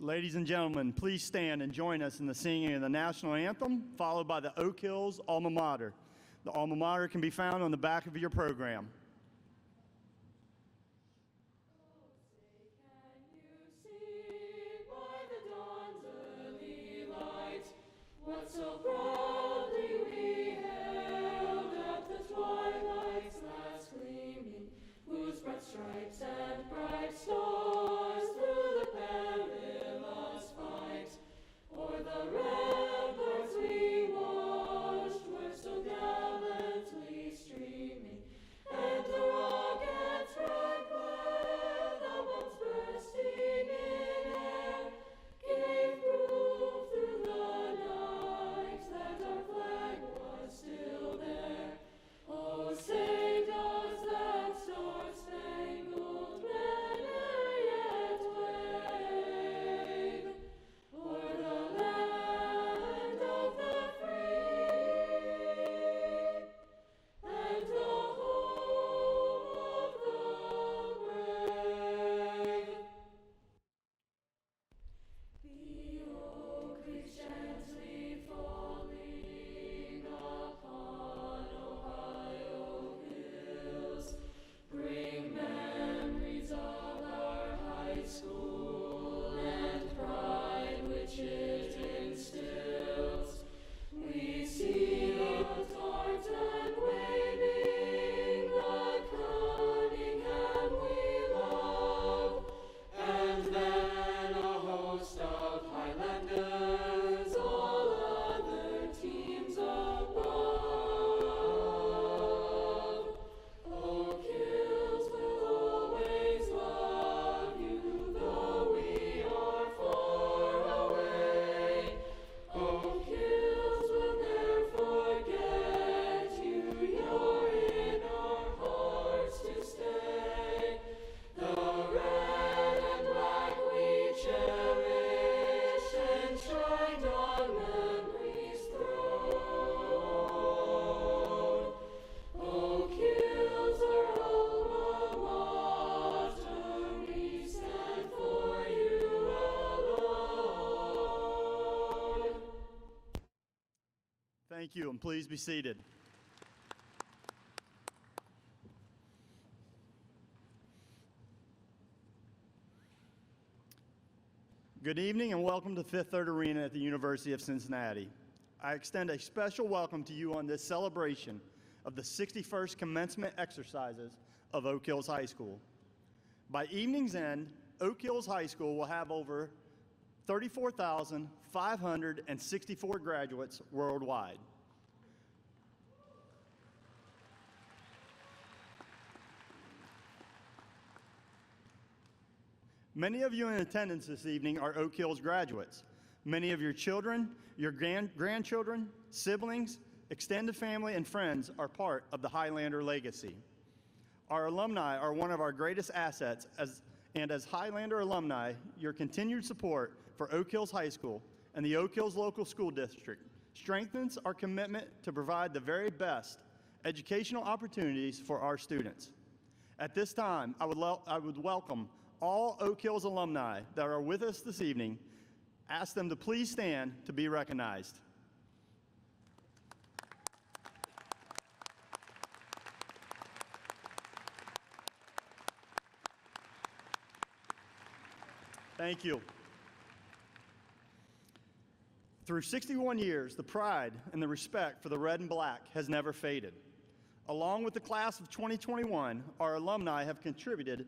Ladies and gentlemen, please stand and join us in the singing of the national anthem, followed by the Oak Hills Alma Mater. The Alma Mater can be found on the back of your program. So proudly we hailed at the twilight's last gleaming, whose bright stripes and bright stars through the perilous fight, o'er the ramparts we watched were so gallantly streaming, and the rockets' red glare, the bombs bursting in air, gave proof through the night that our flag was still there. Oh, say does that star-spangled banner yet wave o'er the land of the free and the home of the brave? The oak leaves gently falling upon Ohio hills bring memories of our high school and pride which it instills. We see the tartan waving, the Cunningham we love, and then a host of Highlanders, all other teams above. Oak Hills will always love you, though we are far away. Oak Hills will never forget you, you're in our hearts to stay. The red and black we cherish, enshrined on memory's throne. Oak Hills are alma mater, we stand for you alone. Thank you, and please be seated. Good evening and welcome to Fifth Third Arena at the University of Cincinnati. I extend a special welcome to you on this celebration of the 61st commencement exercises of Oak Hills High School. By evening's end, Oak Hills High School will have over 34,564 graduates worldwide. Many of you in attendance this evening are Oak Hills graduates. Many of your children, your grandchildren, siblings, extended family, and friends are part of the Highlander legacy. Our alumni are one of our greatest assets, and as Highlander alumni, your continued support for Oak Hills High School and the Oak Hills Local School District strengthens our commitment to provide the very best educational opportunities for our students. At this time, I would welcome all Oak Hills alumni that are with us this evening. Ask them to please stand to be recognized. Thank you. Through 61 years, the pride and the respect for the red and black has never faded. Along with the class of 2021, our alumni have contributed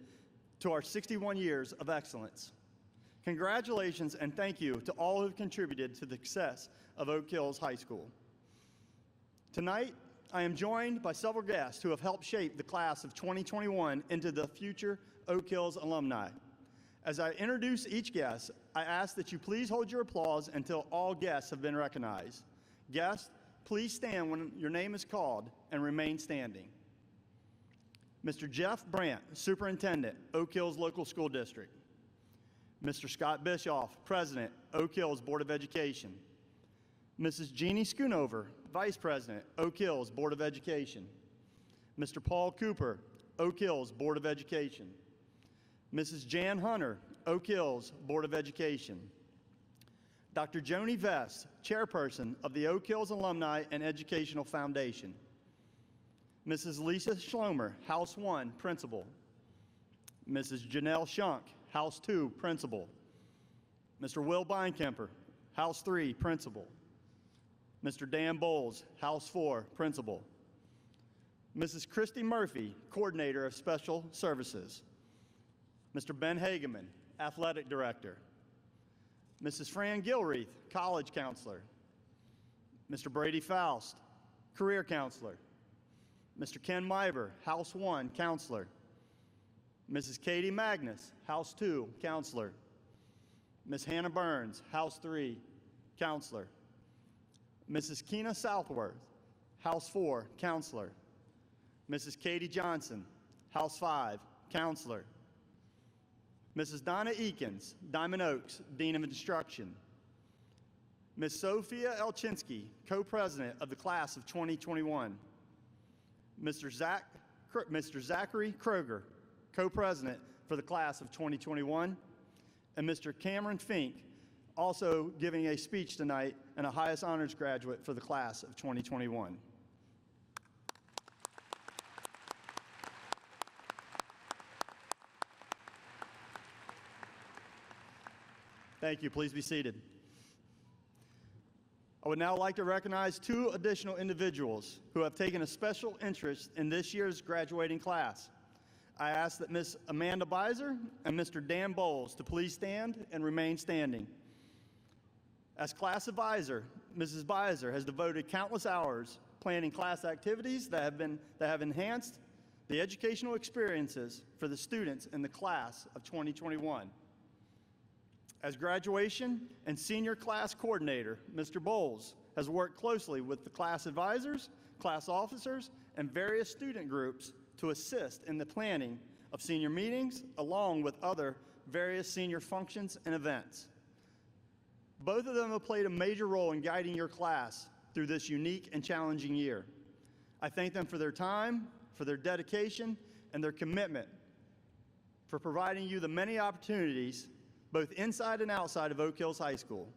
to our 61 years of excellence. Congratulations and thank you to all who have contributed to the success of Oak Hills High School. Tonight, I am joined by several guests who have helped shape the class of 2021 into the future Oak Hills alumni. As I introduce each guest, I ask that you please hold your applause until all guests have been recognized. Guests, please stand when your name is called and remain standing. Mr. Jeff Brandt, Superintendent, Oak Hills Local School District. Mr. Scott Bischoff, President, Oak Hills Board of Education. Mrs. Jeannie Schoonover, Vice President, Oak Hills Board of Education. Mr. Paul Cooper, Oak Hills Board of Education. Mrs. Jan Hunter, Oak Hills Board of Education. Dr. Joni Vest, Chairperson of the Oak Hills Alumni and Educational Foundation. Mrs. Lisa Schlomer, House 1 Principal. Mrs. Janelle Shunk, House 2 Principal. Mr. Will Beinkemper, House 3 Principal. Mr. Dan Bowles, House 4 Principal. Mrs. Christy Murphy, Coordinator of Special Services. Mr. Ben Hageman, Athletic Director. Mrs. Fran Gilreath, College Counselor. Mr. Brady Faust, Career Counselor. Mr. Ken Myber, House 1 Counselor. Mrs. Katie Magnus, House 2 Counselor. Ms. Hannah Burns, House 3 Counselor. Mrs. Keena Southworth, House 4 Counselor. Mrs. Katie Johnson, House 5 Counselor. Mrs. Donna Eakins, Diamond Oaks, Dean of Instruction. Ms. Sophia Elchinsky, Co-President of the Class of 2021. Mr. Zachary Kroger, Co-President for the Class of 2021. And Mr. Cameron Fink, also giving a speech tonight and a highest honors graduate for the Class of 2021. Thank you. Please be seated. I would now like to recognize two additional individuals who have taken a special interest in this year's graduating class. I ask that Ms. Amanda Beiser and Mr. Dan Bowles to please stand and remain standing. As class advisor, Mrs. Beiser has devoted countless hours planning class activities that have enhanced the educational experiences for the students in the class of 2021. As graduation and senior class coordinator, Mr. Bowles has worked closely with the class advisors, class officers, and various student groups to assist in the planning of senior meetings, along with other various senior functions and events. Both of them have played a major role in guiding your class through this unique and challenging year. I thank them for their time, for their dedication, and their commitment for providing you the many opportunities both inside and outside of Oak Hills High School.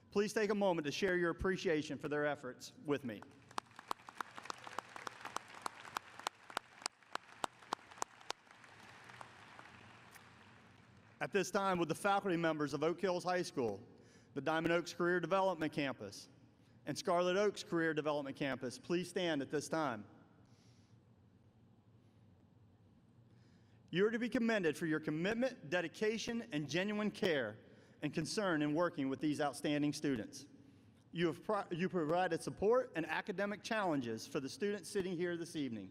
Please take a moment to share your appreciation for their efforts with me. At this time, would the faculty members of Oak Hills High School, the Diamond Oaks Career Development Campus, and Scarlet Oaks Career Development Campus please stand at this time? You are to be commended for your commitment, dedication, and genuine care and concern in working with these outstanding students. You provided support and academic challenges for the students sitting here this evening.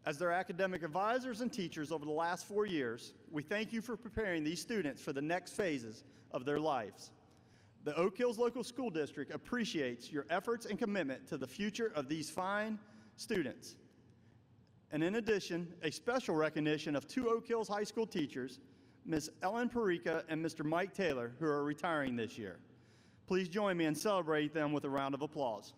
As their academic advisors and teachers over the last 4 years, we thank you for preparing these students for the next phases of their lives. The Oak Hills Local School District appreciates your efforts and commitment to the future of these fine students. And in addition, a special recognition of two Oak Hills High School teachers, Ms. Ellen Perica and Mr. Mike Taylor, who are retiring this year. Please join me in celebrating them with a round of applause.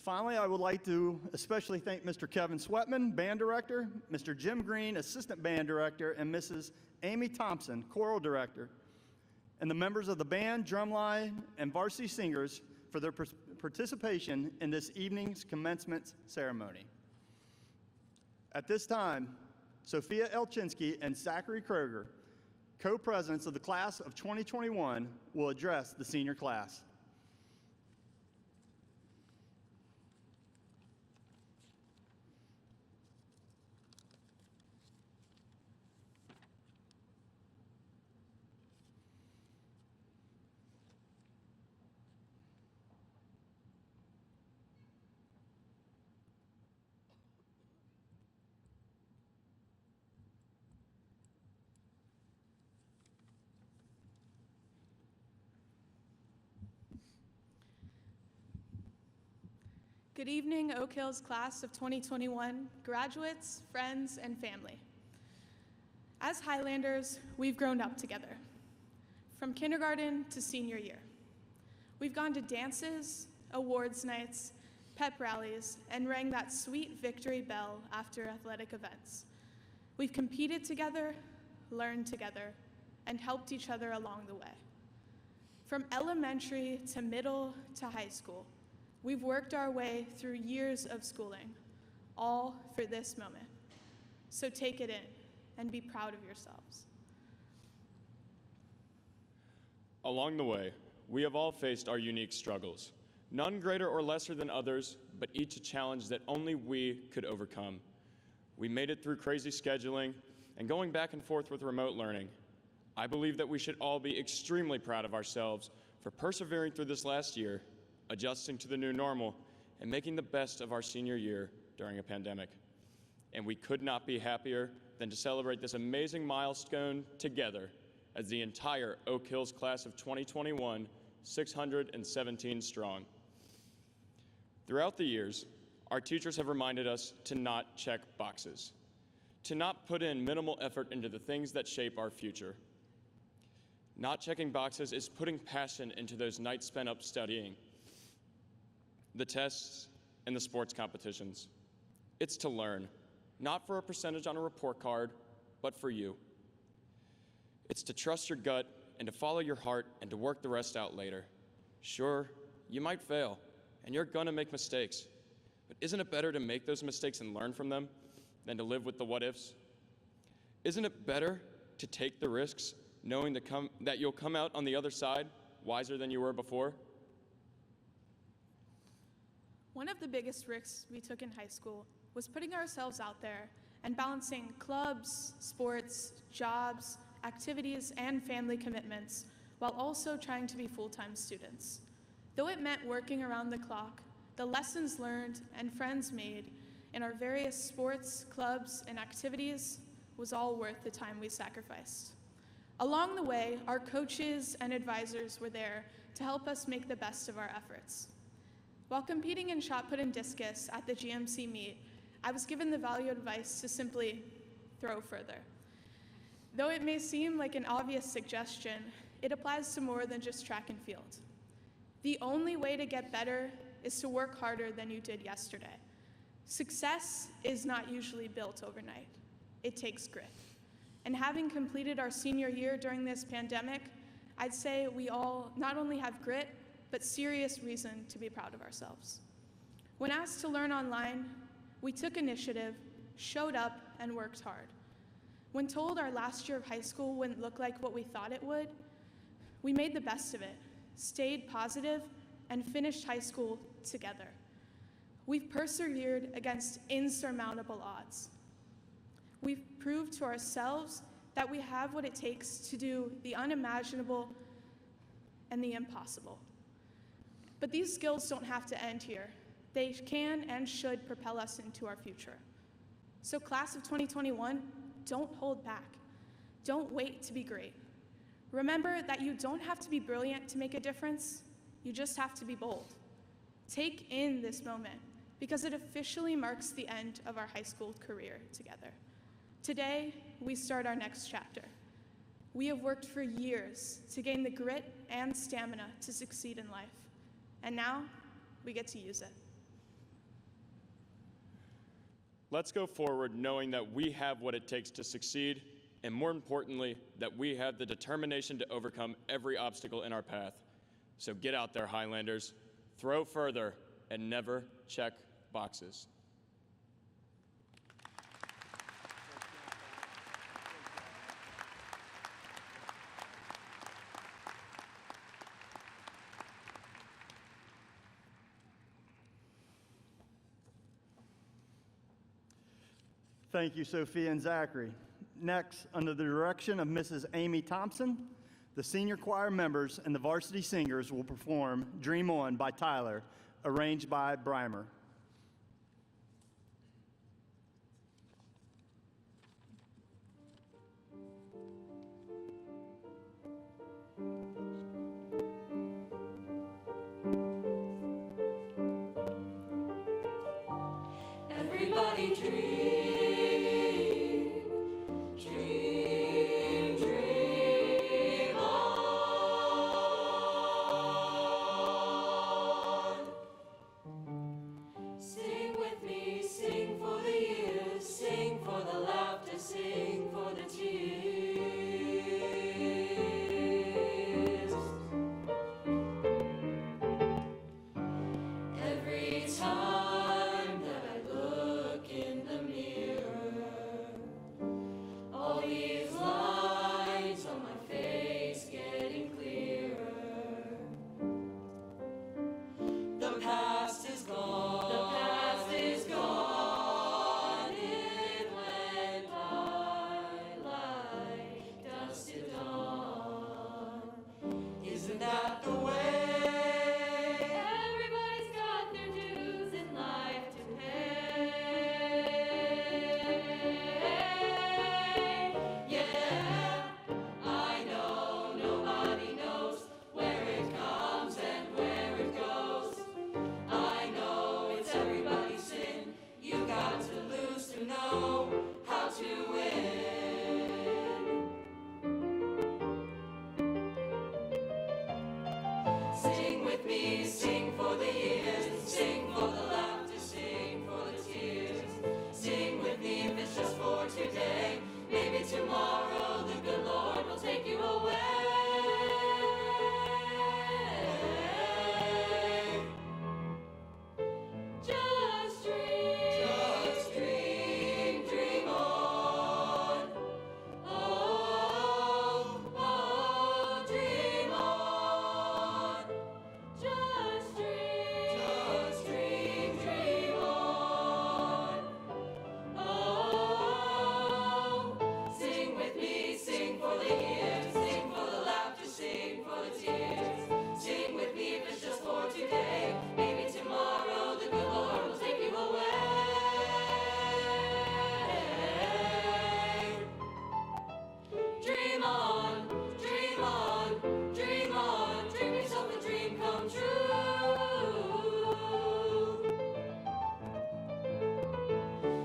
Finally, I would like to especially thank Mr. Kevin Sweatman, Band Director, Mr. Jim Green, Assistant Band Director, and Mrs. Amy Thompson, Choral Director, and the members of the band, drumline, and varsity singers for their participation in this evening's commencement ceremony. At this time, Sophia Elchinsky and Zachary Kroger, co-presidents of the class of 2021, will address the senior class. Good evening, Oak Hills class of 2021, graduates, friends, and family. As Highlanders, we've grown up together, from kindergarten to senior year. We've gone to dances, awards nights, pep rallies, and rang that sweet victory bell after athletic events. We've competed together, learned together, and helped each other along the way. From elementary to middle to high school, we've worked our way through years of schooling, all for this moment. So take it in and be proud of yourselves. Along the way, we have all faced our unique struggles, none greater or lesser than others, but each a challenge that only we could overcome. We made it through crazy scheduling and going back and forth with remote learning. I believe that we should all be extremely proud of ourselves for persevering through this last year, adjusting to the new normal, and making the best of our senior year during a pandemic. And we could not be happier than to celebrate this amazing milestone together as the entire Oak Hills class of 2021, 617 strong. Throughout the years, our teachers have reminded us to not check boxes, to not put in minimal effort into the things that shape our future. Not checking boxes is putting passion into those nights spent up studying, the tests, and the sports competitions. It's to learn, not for a percentage on a report card, but for you. It's to trust your gut and to follow your heart and to work the rest out later. Sure, you might fail, and you're gonna make mistakes, but isn't it better to make those mistakes and learn from them than to live with the what-ifs? Isn't it better to take the risks knowing that you'll come out on the other side wiser than you were before? One of the biggest risks we took in high school was putting ourselves out there and balancing clubs, sports, jobs, activities, and family commitments while also trying to be full-time students. Though it meant working around the clock, the lessons learned and friends made in our various sports, clubs, and activities was all worth the time we sacrificed. Along the way, our coaches and advisors were there to help us make the best of our efforts. While competing in shot put and discus at the GMC meet, I was given the valued advice to simply throw further. Though it may seem like an obvious suggestion, it applies to more than just track and field. The only way to get better is to work harder than you did yesterday. Success is not usually built overnight. It takes grit. And having completed our senior year during this pandemic, I'd say we all not only have grit, but serious reason to be proud of ourselves. When asked to learn online, we took initiative, showed up, and worked hard. When told our last year of high school wouldn't look like what we thought it would, we made the best of it, stayed positive, and finished high school together. We've persevered against insurmountable odds. We've proved to ourselves that we have what it takes to do the unimaginable and the impossible. But these skills don't have to end here. They can and should propel us into our future. So class of 2021, don't hold back. Don't wait to be great. Remember that you don't have to be brilliant to make a difference. You just have to be bold. Take in this moment because it officially marks the end of our high school career together. Today, we start our next chapter. We have worked for years to gain the grit and stamina to succeed in life. And now, we get to use it. Let's go forward knowing that we have what it takes to succeed, and more importantly, that we have the determination to overcome every obstacle in our path. So get out there, Highlanders, throw further, and never check boxes. Thank you, Sophia and Zachary. Next, under the direction of Mrs. Amy Thompson, the senior choir members and the varsity singers will perform Dream On by Tyler, arranged by Breimer. Everybody dream, dream, dream on. me, sing for the years, sing for the laughter, sing for the tears. Sing with me if it's just for today. Maybe tomorrow the good Lord will take you away. Just dream, dream on. Oh, oh, dream on. Just dream, dream on. Oh, sing with me, sing for the years, sing for the laughter, sing for the tears. Sing with me if it's just for today. Maybe tomorrow the good Lord will take you away. Dream on, dream on, dream on. Dream yourself a dream come true.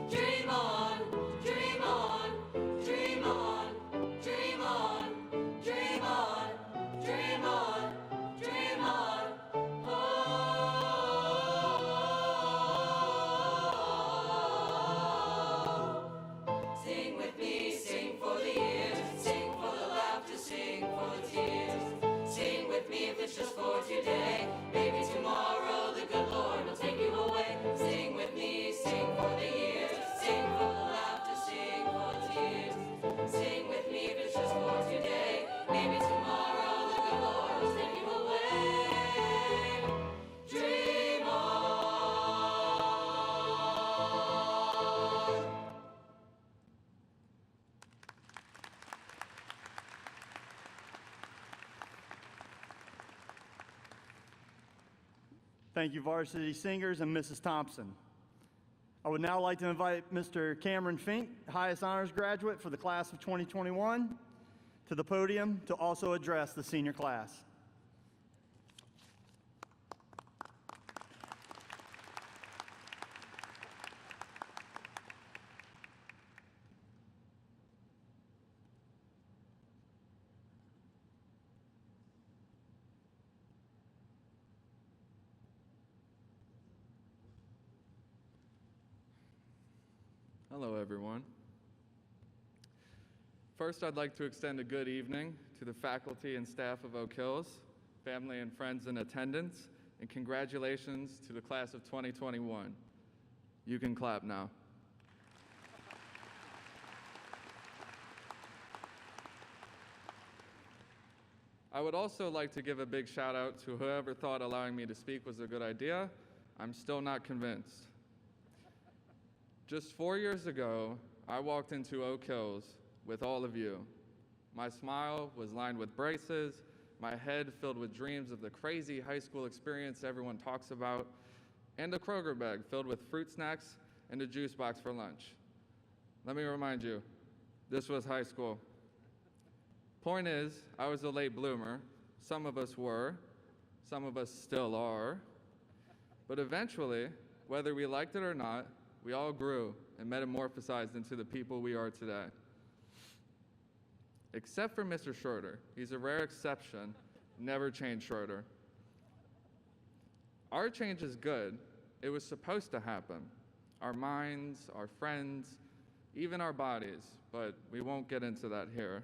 Dream on, dream on, dream on, dream on, dream on, dream on, dream on. Oh, sing with me, sing for the years, sing for the laughter, sing for the tears. Sing with me if it's just for today. Maybe tomorrow the good Lord will take you away. Sing with me, sing for the years, sing for the laughter, sing for the tears. Sing with me if it's just for today. Maybe tomorrow the good Lord will take you away. Dream on. Thank you, varsity singers and Mrs. Thompson. I would now like to invite Mr. Cameron Fink, highest honors graduate for the class of 2021, to the podium to also address the senior class. Hello, everyone. First, I'd like to extend a good evening to the faculty and staff of Oak Hills, family and friends in attendance, and congratulations to the class of 2021. You can clap now. I would also like to give a big shout out to whoever thought allowing me to speak was a good idea. I'm still not convinced. Just 4 years ago, I walked into Oak Hills with all of you. My smile was lined with braces, my head filled with dreams of the crazy high school experience everyone talks about, and a Kroger bag filled with fruit snacks and a juice box for lunch. Let me remind you, this was high school. Point is, I was a late bloomer. Some of us were, some of us still are. But eventually, whether we liked it or not, we all grew and metamorphosized into the people we are today. Except for Mr. Schroeder. He's a rare exception. Never change, Schroeder. Our change is good. It was supposed to happen. Our minds, our friends, even our bodies, but we won't get into that here.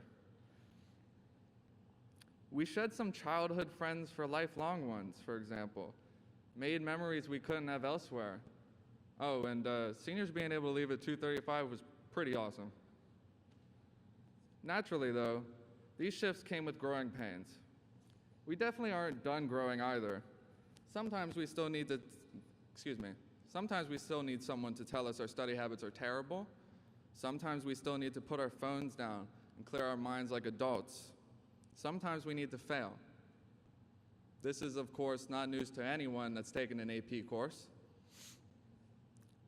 We shed some childhood friends for lifelong ones, for example. Made memories we couldn't have elsewhere. Oh, and seniors being able to leave at 2:35 was pretty awesome. Naturally, though, these shifts came with growing pains. We definitely aren't done growing either. Sometimes we still need someone to tell us our study habits are terrible. Sometimes we still need to put our phones down and clear our minds like adults. Sometimes we need to fail. This is, of course, not news to anyone that's taken an AP course.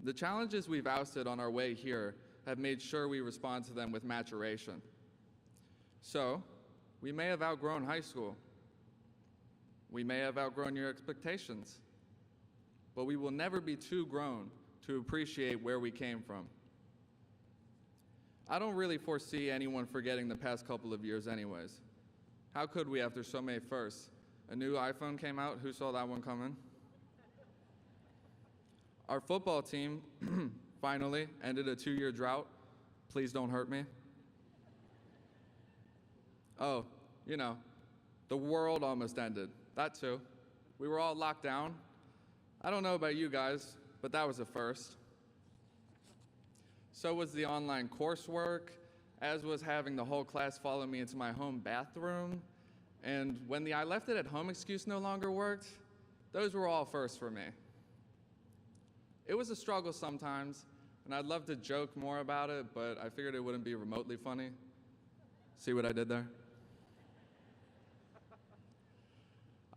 The challenges we've ousted on our way here have made sure we respond to them with maturation. So, we may have outgrown high school. We may have outgrown your expectations. But we will never be too grown to appreciate where we came from. I don't really foresee anyone forgetting the past couple of years anyways. How could we after so many firsts? A new iPhone came out. Who saw that one coming? Our football team finally ended a 2-year drought. Please don't hurt me. Oh, the world almost ended. That too. We were all locked down. I don't know about you guys, but that was a first. So was the online coursework, as was having the whole class follow me into my home bathroom. And when the I left it at home excuse no longer worked, those were all firsts for me. It was a struggle sometimes, and I'd love to joke more about it, but I figured it wouldn't be remotely funny. See what I did there?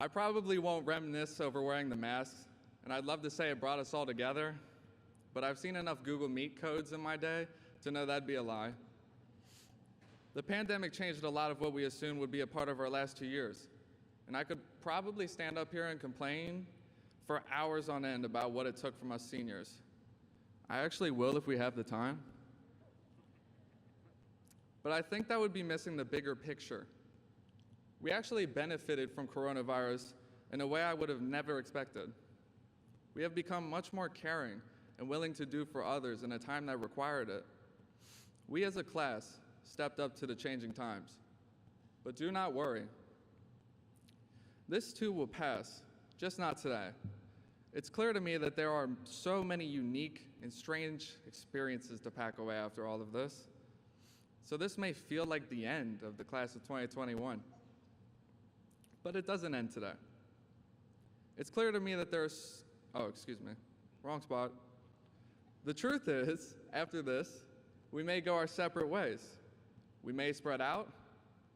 I probably won't reminisce over wearing the masks, and I'd love to say it brought us all together, but I've seen enough Google Meet codes in my day to know that'd be a lie. The pandemic changed a lot of what we assumed would be a part of our last 2 years, and I could probably stand up here and complain for hours on end about what it took from us seniors. I actually will if we have the time. But I think that would be missing the bigger picture. We actually benefited from coronavirus in a way I would have never expected. We have become much more caring and willing to do for others in a time that required it. We as a class stepped up to the changing times. But do not worry. This too will pass, just not today. It's clear to me that there are so many unique and strange experiences to pack away after all of this. So this may feel like the end of the class of 2021. But it doesn't end today. It's clear to me that wrong spot. The truth is, after this, we may go our separate ways. We may spread out,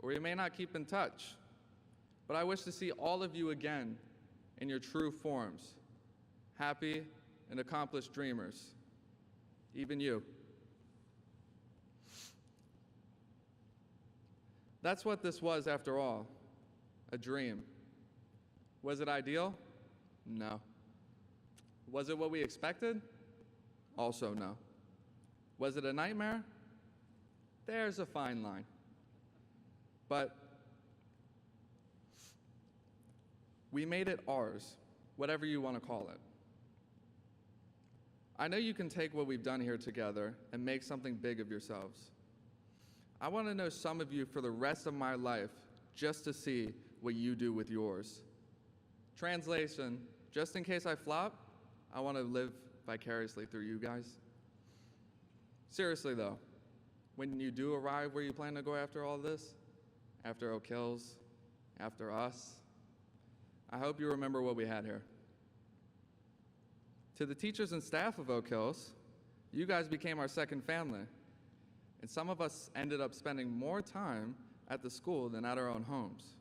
or we may not keep in touch. But I wish to see all of you again in your true forms, happy and accomplished dreamers, even you. That's what this was after all, a dream. Was it ideal? No. Was it what we expected? Also no. Was it a nightmare? There's a fine line. But we made it ours, whatever you want to call it. I know you can take what we've done here together and make something big of yourselves. I want to know some of you for the rest of my life just to see what you do with yours. Translation, just in case I flop, I want to live vicariously through you guys. Seriously though, when you do arrive where you plan to go after all this, after Oak Hills, after us, I hope you remember what we had here. To the teachers and staff of Oak Hills, you guys became our second family. And some of us ended up spending more time at the school than at our own homes.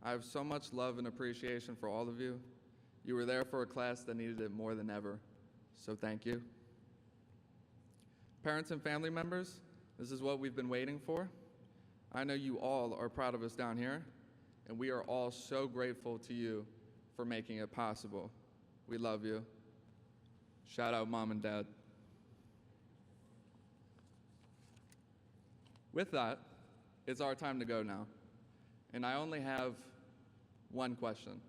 I have so much love and appreciation for all of you. You were there for a class that needed it more than ever, so thank you. Parents and family members, this is what we've been waiting for. I know you all are proud of us down here, and we are all so grateful to you for making it possible. We love you. Shout out Mom and Dad. With that, it's our time to go now. And I only have one question.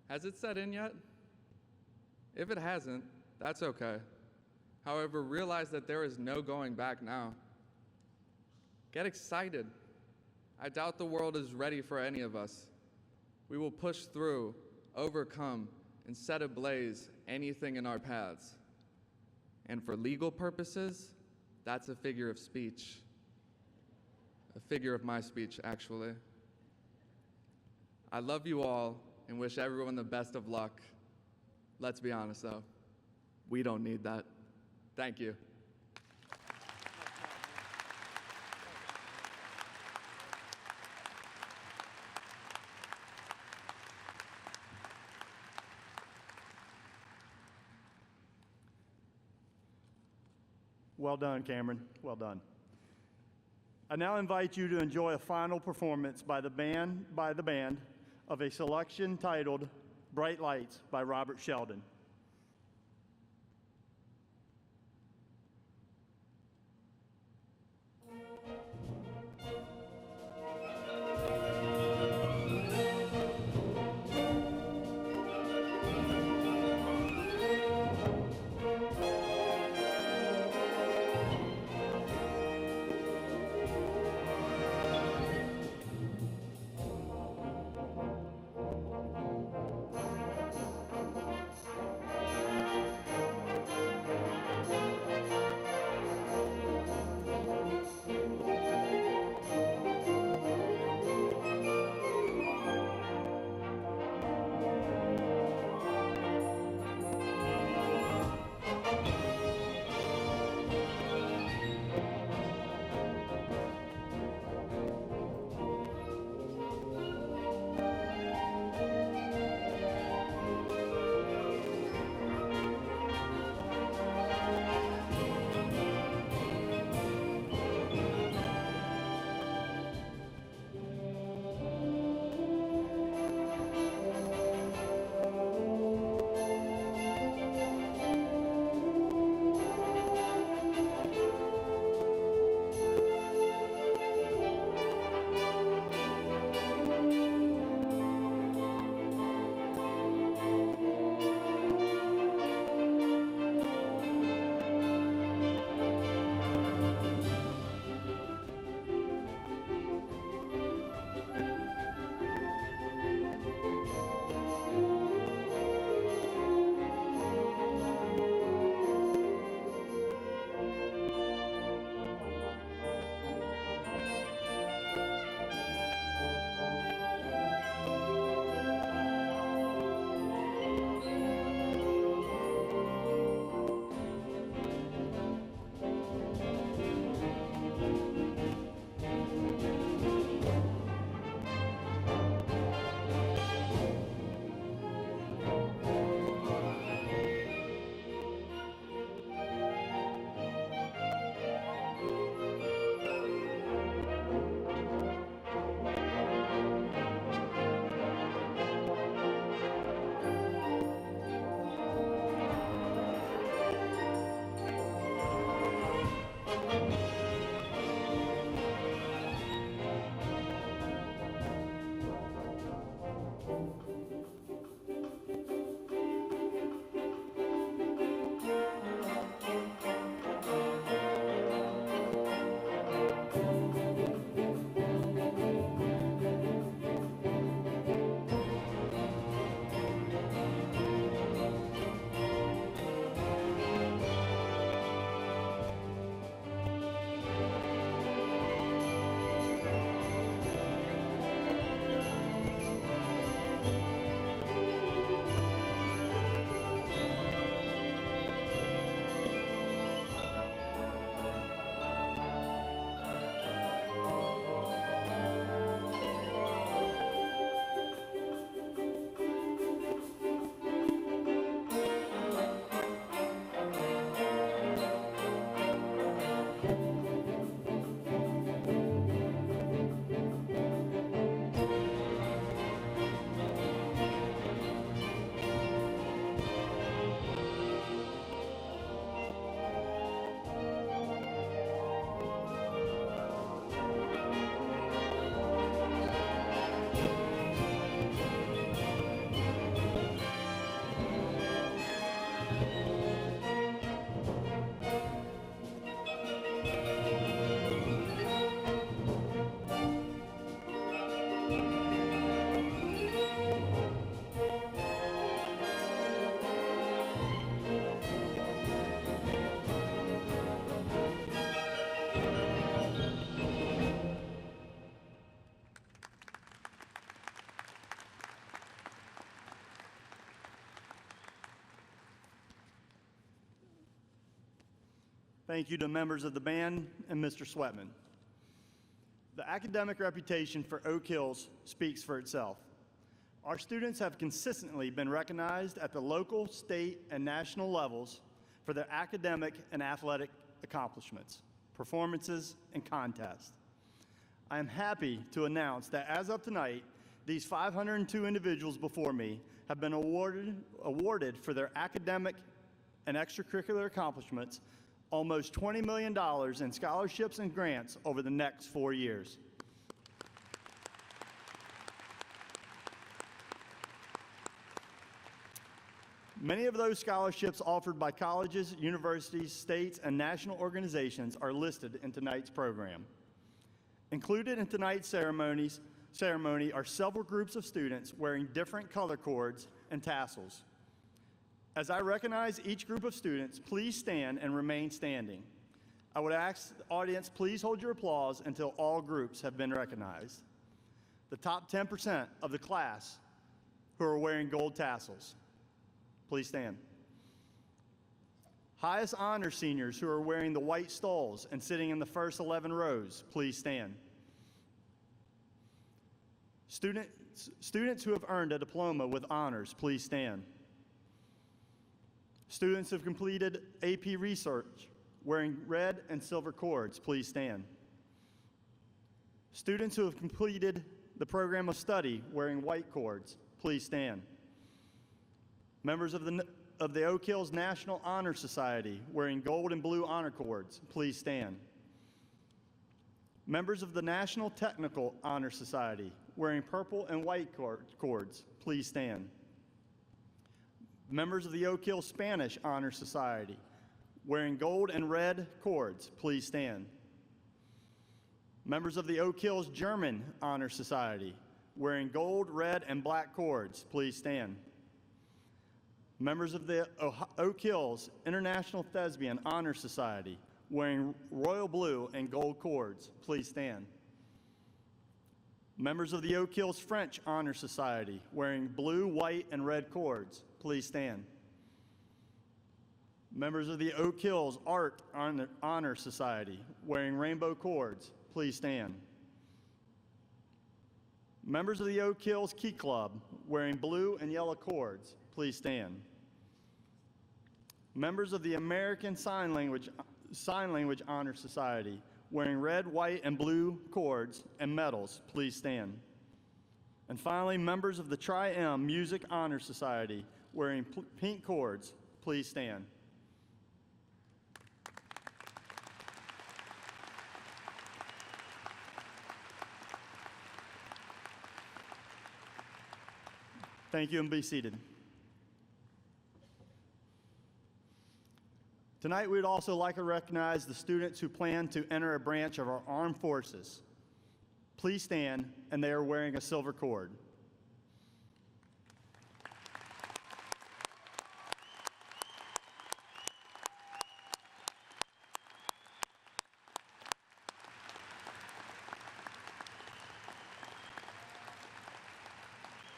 Has it set in yet? If it hasn't, that's okay. However, realize that there is no going back now. Get excited. I doubt the world is ready for any of us. We will push through, overcome, and set ablaze anything in our paths. And for legal purposes, that's a figure of speech. A figure of my speech, actually. I love you all and wish everyone the best of luck. Let's be honest, though. We don't need that. Thank you. Well done, Cameron. Well done. I now invite you to enjoy a final performance by the band of a selection titled Bright Lights by Robert Sheldon. Thank you to members of the band and Mr. Sweatman. The academic reputation for Oak Hills speaks for itself. Our students have consistently been recognized at the local, state, and national levels for their academic and athletic accomplishments, performances, and contests. I am happy to announce that as of tonight, these 502 individuals before me have been awarded for their academic and extracurricular accomplishments almost $20 million in scholarships and grants over the next 4 years. Many of those scholarships offered by colleges, universities, states, and national organizations are listed in tonight's program. Included in tonight's ceremony are several groups of students wearing different color cords and tassels. As I recognize each group of students, please stand and remain standing. I would ask the audience, please hold your applause until all groups have been recognized. The top 10% of the class who are wearing gold tassels, please stand. Highest honor seniors who are wearing the white stoles and sitting in the first 11 rows, please stand. Students who have earned a diploma with honors, please stand. Students who have completed AP research wearing red and silver cords, please stand. Students who have completed the program of study wearing white cords, please stand. Members of the Oak Hills National Honor Society wearing gold and blue honor cords, please stand. Members of the National Technical Honor Society wearing purple and white cords, please stand. Members of the Oak Hills Spanish Honor Society wearing gold and red cords, please stand. Members of the Oak Hills German Honor Society wearing gold, red, and black cords, please stand. Members of the Oak Hills International Thespian Honor Society wearing royal blue and gold cords, please stand. Members of the Oak Hills French Honor Society wearing blue, white, and red cords, please stand. Members of the Oak Hills Art Honor Society wearing rainbow cords, please stand. Members of the Oak Hills Key Club wearing blue and yellow cords, please stand. Members of the American Sign Language Honor Society wearing red, white, and blue cords and medals, please stand. And finally, members of the Tri-M Music Honor Society wearing pink cords, please stand. Thank you, and be seated. Tonight, we would also like to recognize the students who plan to enter a branch of our armed forces. Please stand, and they are wearing a silver cord.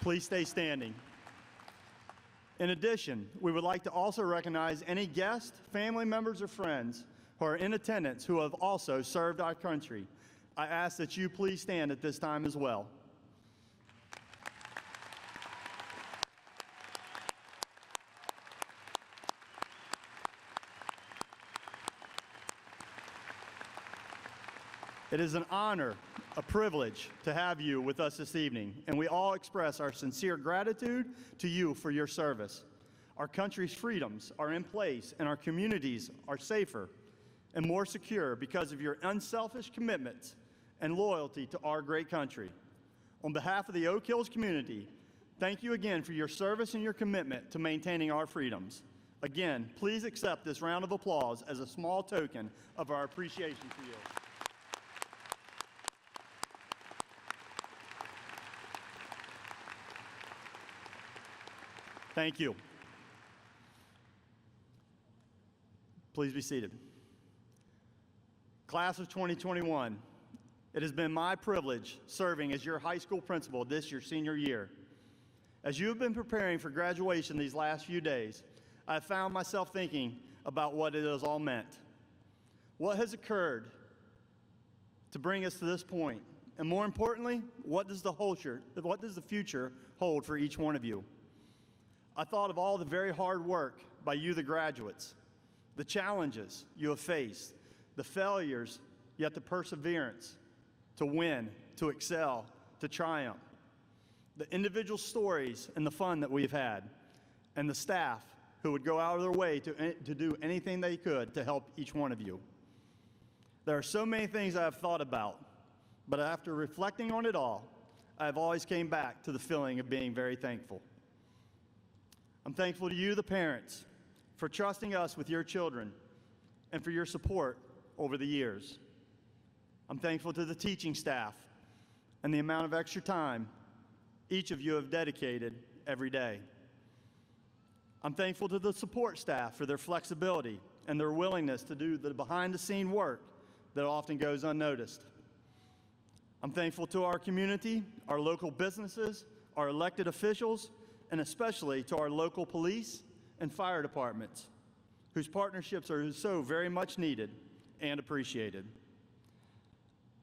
Please stay standing. In addition, we would like to also recognize any guests, family members, or friends who are in attendance who have also served our country. I ask that you please stand at this time as well. It is an honor, a privilege to have you with us this evening, and we all express our sincere gratitude to you for your service. Our country's freedoms are in place, and our communities are safer and more secure because of your unselfish commitments and loyalty to our great country. On behalf of the Oak Hills community, thank you again for your service and your commitment to maintaining our freedoms. Again, please accept this round of applause as a small token of our appreciation for you. Thank you. Please be seated. Class of 2021, it has been my privilege serving as your high school principal this your senior year. As you have been preparing for graduation these last few days, I have found myself thinking about what it has all meant. What has occurred to bring us to this point? And more importantly, what does the future hold for each one of you? I thought of all the very hard work by you, the graduates, the challenges you have faced, the failures, yet the perseverance to win, to excel, to triumph, the individual stories and the fun that we've had, and the staff who would go out of their way to do anything they could to help each one of you. There are so many things I have thought about, but after reflecting on it all, I have always came back to the feeling of being very thankful. I'm thankful to you, the parents, for trusting us with your children and for your support over the years. I'm thankful to the teaching staff and the amount of extra time each of you have dedicated every day. I'm thankful to the support staff for their flexibility and their willingness to do the behind-the-scene work that often goes unnoticed. I'm thankful to our community, our local businesses, our elected officials, and especially to our local police and fire departments, whose partnerships are so very much needed and appreciated.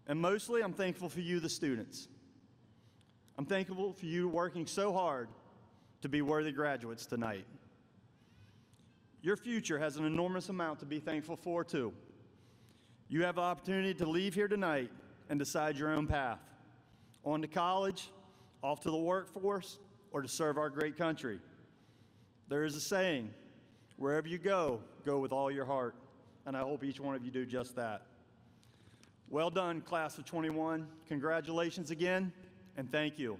And mostly, I'm thankful for you, the students. I'm thankful for you working so hard to be worthy graduates tonight. Your future has an enormous amount to be thankful for, too. You have the opportunity to leave here tonight and decide your own path, on to college, off to the workforce, or to serve our great country. There is a saying, wherever you go, go with all your heart, and I hope each one of you do just that. Well done, class of 21. Congratulations again, and thank you.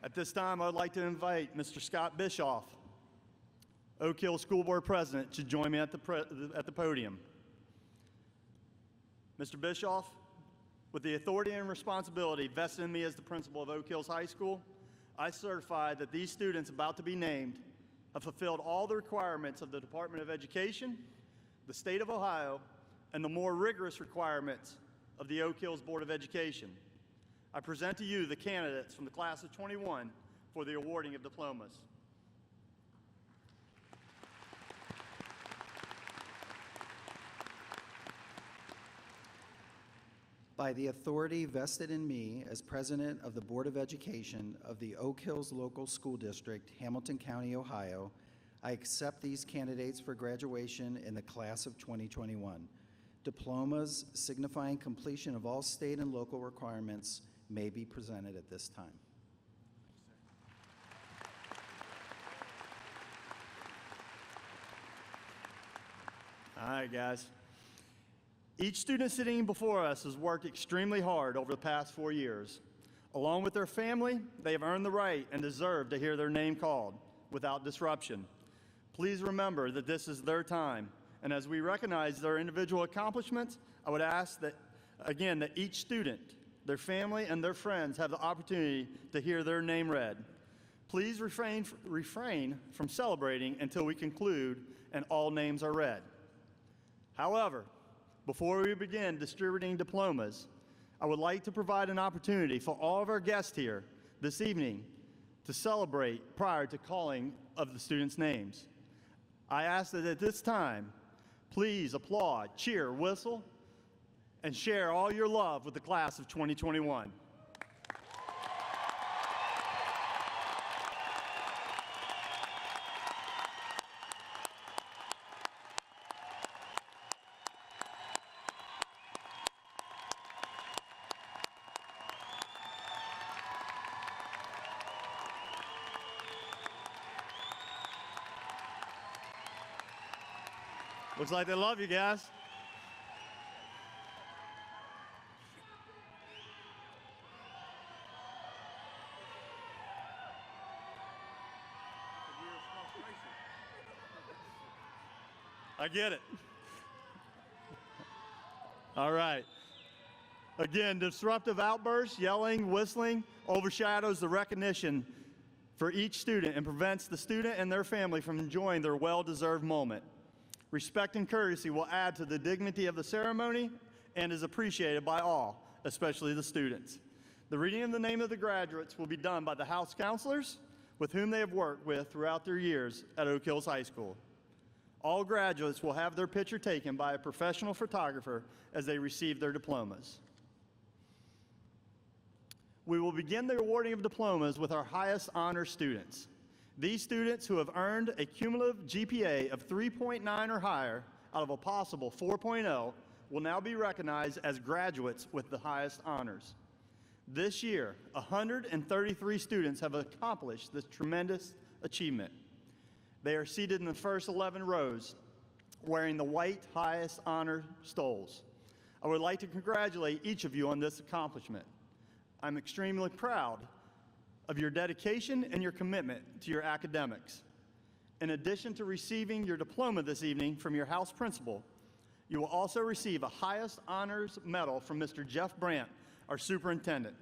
At this time, I would like to invite Mr. Scott Bischoff, Oak Hill School Board President, to join me at the podium. Mr. Bischoff, with the authority and responsibility vested in me as the principal of Oak Hills High School, I certify that these students about to be named have fulfilled all the requirements of the Department of Education, the state of Ohio, and the more rigorous requirements of the Oak Hills Board of Education. I present to you the candidates from the class of 21 for the awarding of diplomas. By the authority vested in me as President of the Board of Education of the Oak Hills Local School District, Hamilton County, Ohio, I accept these candidates for graduation in the class of 2021. Diplomas signifying completion of all state and local requirements may be presented at this time. All right, guys. Each student sitting before us has worked extremely hard over the past 4 years. Along with their family, they have earned the right and deserve to hear their name called without disruption. Please remember that this is their time, and as we recognize their individual accomplishments, I would ask that, again, that each student, their family, and their friends have the opportunity to hear their name read. Please refrain from celebrating until we conclude and all names are read. However, before we begin distributing diplomas, I would like to provide an opportunity for all of our guests here this evening to celebrate prior to calling of the students' names. I ask that at this time, please applaud, cheer, whistle, and share all your love with the class of 2021. Looks like they love you guys. I get it. All right. Again, disruptive outbursts, yelling, whistling overshadows the recognition for each student and prevents the student and their family from enjoying their well-deserved moment. Respect and courtesy will add to the dignity of the ceremony and is appreciated by all, especially the students. The reading of the name of the graduates will be done by the House counselors with whom they have worked with throughout their years at Oak Hills High School. All graduates will have their picture taken by a professional photographer as they receive their diplomas. We will begin the awarding of diplomas with our highest honor students. These students who have earned a cumulative GPA of 3.9 or higher out of a possible 4.0 will now be recognized as graduates with the highest honors. This year, 133 students have accomplished this tremendous achievement. They are seated in the first 11 rows, wearing the white highest honor stoles. I would like to congratulate each of you on this accomplishment. I'm extremely proud of your dedication and your commitment to your academics. In addition to receiving your diploma this evening from your house principal, you will also receive a highest honors medal from Mr. Jeff Brandt, our superintendent.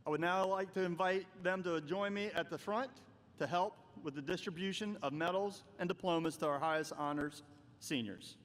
I would now like to invite them to join me at the front to help with the distribution of medals and diplomas to our highest honors seniors.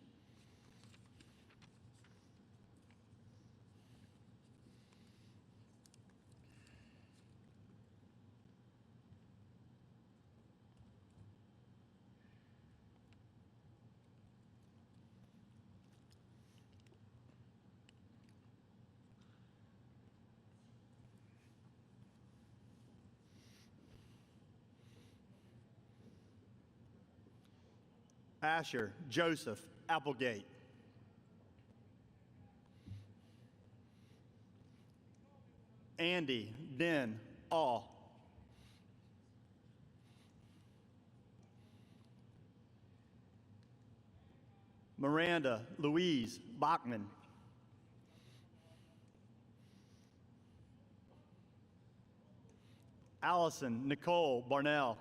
Asher Joseph Applegate. Andy Den Aw. Miranda Louise Bachman. Allison Nicole Barnell.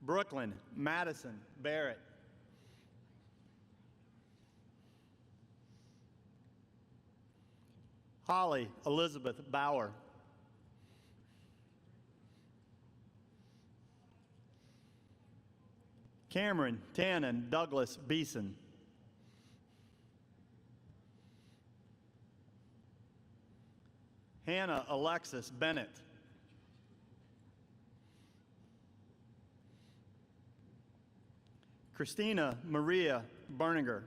Brooklyn Madison Barrett. Holly Elizabeth Bauer. Cameron Tannen Douglas Beeson. Hannah Alexis Bennett. Christina Maria Berninger.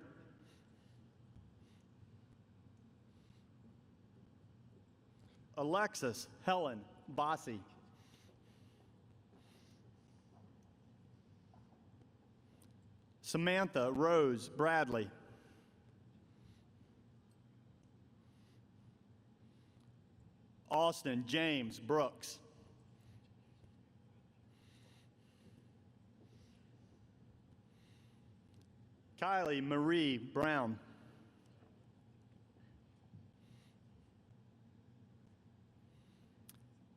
Alexis Helen Bossy. Samantha Rose Bradley. Austin James Brooks. Kylie Marie Brown.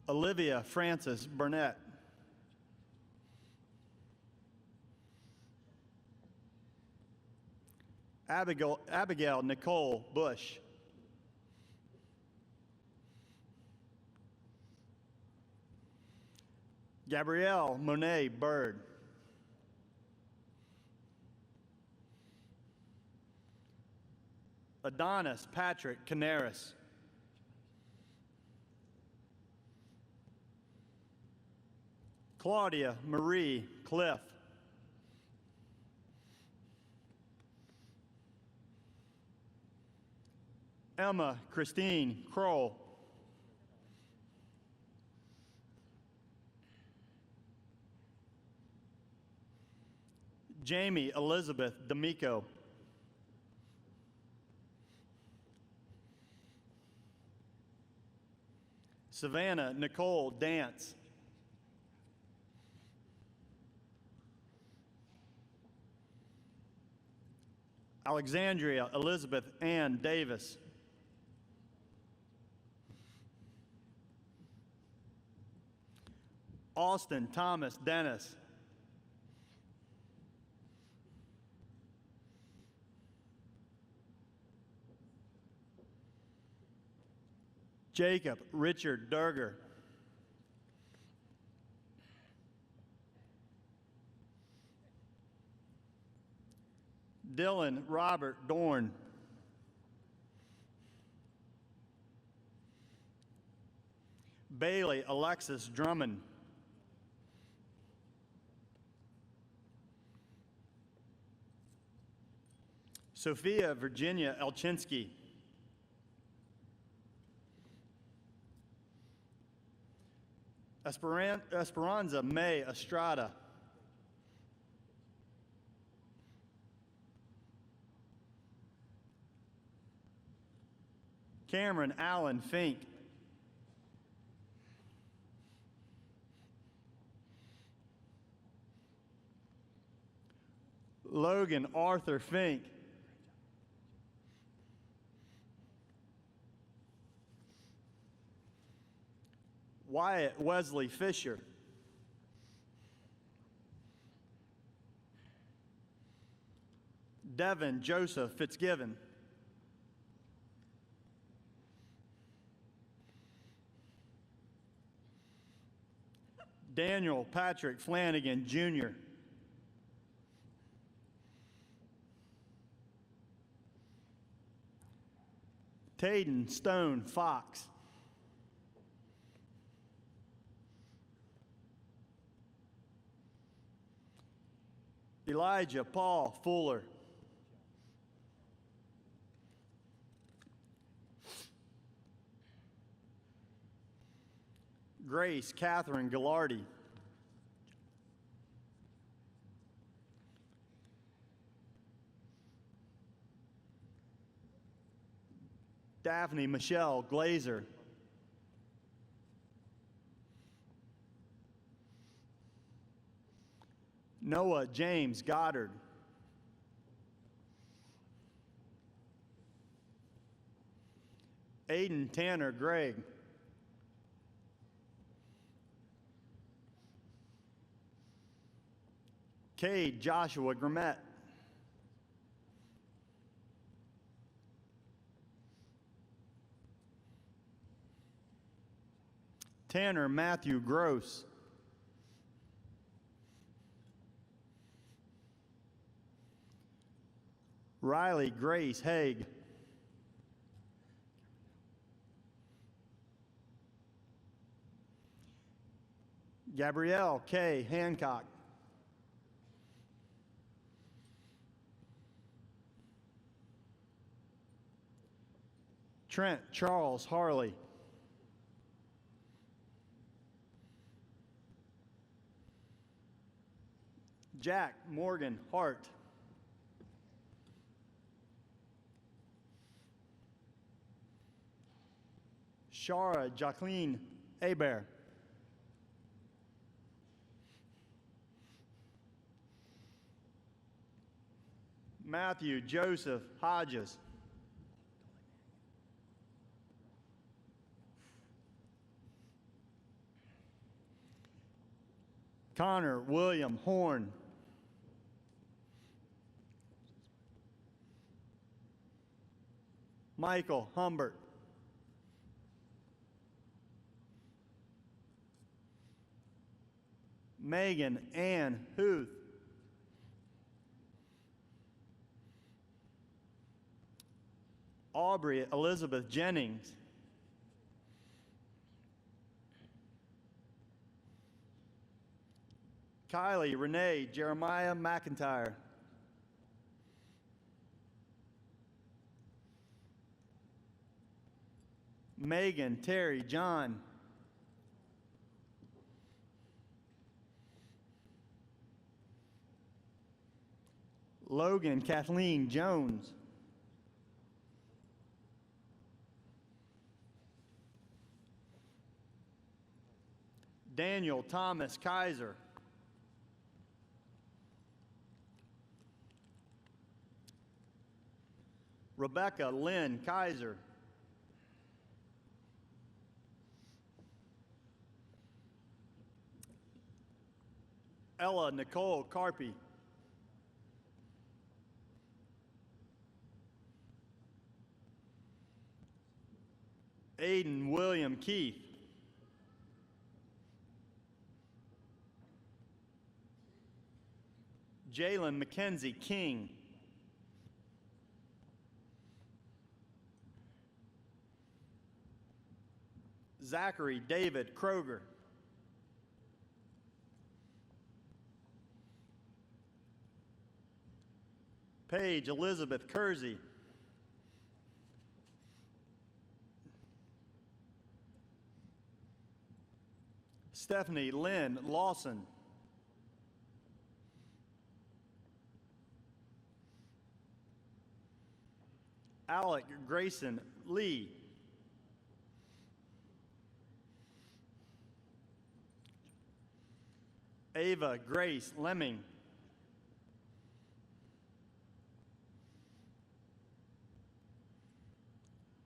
Olivia Frances Burnett. Abigail Nicole Bush. Gabrielle Monet Bird. Adonis Patrick Canaris. Claudia Marie Cliff. Emma Christine Kroll. Jamie Elizabeth D'Amico. Savannah Nicole Dance. Alexandria Elizabeth Ann Davis. Austin Thomas Dennis. Jacob Richard Durger. Dylan Robert Dorn. Bailey Alexis Drummond. Sophia Virginia Elchinsky. Esperanza May Estrada. Cameron Allen Fink. Logan Arthur Fink. Wyatt Wesley Fisher. Devin Joseph Fitzgibbon. Daniel Patrick Flanagan, Jr. Tayden Stone Fox. Elijah Paul Fuller. Grace Catherine Gallardi. Daphne Michelle Glazer. Noah James Goddard. Aiden Tanner Gregg. Cade Joshua Grimmett. Tanner Matthew Gross. Riley Grace Haig. Gabrielle K. Hancock. Trent Charles Harley. Jack Morgan Hart. Shara Jacqueline Hebert. Matthew Joseph Hodges. Connor William Horn. Michael Humbert. Megan Ann Huth. Aubrey Elizabeth Jennings. Kylie Renee Jeremiah McIntyre. Megan Terry John. Logan Kathleen Jones. Daniel Thomas Kaiser. Rebecca Lynn Kaiser. Ella Nicole Carpy. Aiden William Keith. Jalen Mackenzie King. Zachary David Kroger. Paige Elizabeth Kersey. Stephanie Lynn Lawson. Alec Grayson Lee. Ava Grace Lemming.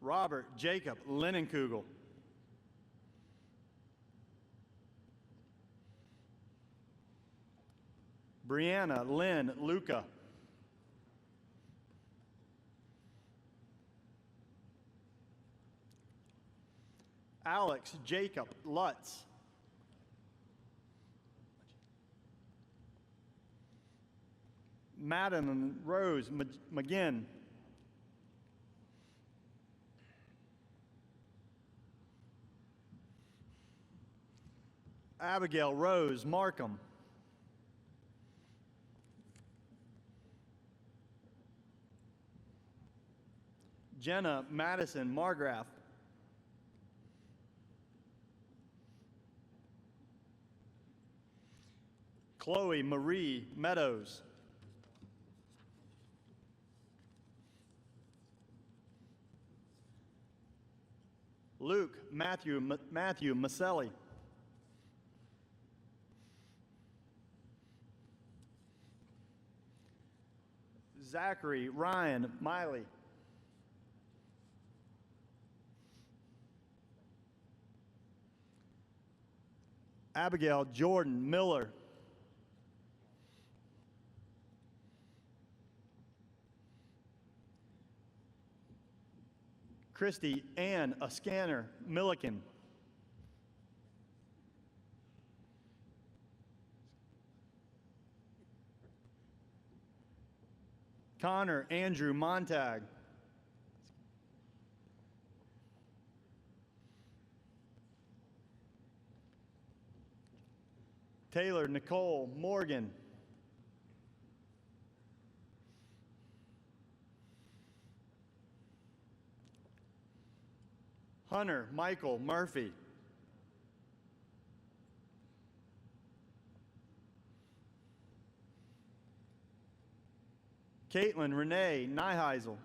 Robert Jacob Linnenkugel. Brianna Lynn Luca. Alex Jacob Lutz. Madeline Rose McGinn. Abigail Rose Markham. Jenna Madison Margraf. Chloe Marie Meadows. Luke Matthew Maselli. Zachary Ryan Miley. Abigail Jordan Miller. Christy Ann Scanner Milliken. Connor Andrew Montag. Taylor Nicole Morgan. Hunter Michael Murphy. Caitlin Renee Nyheisel.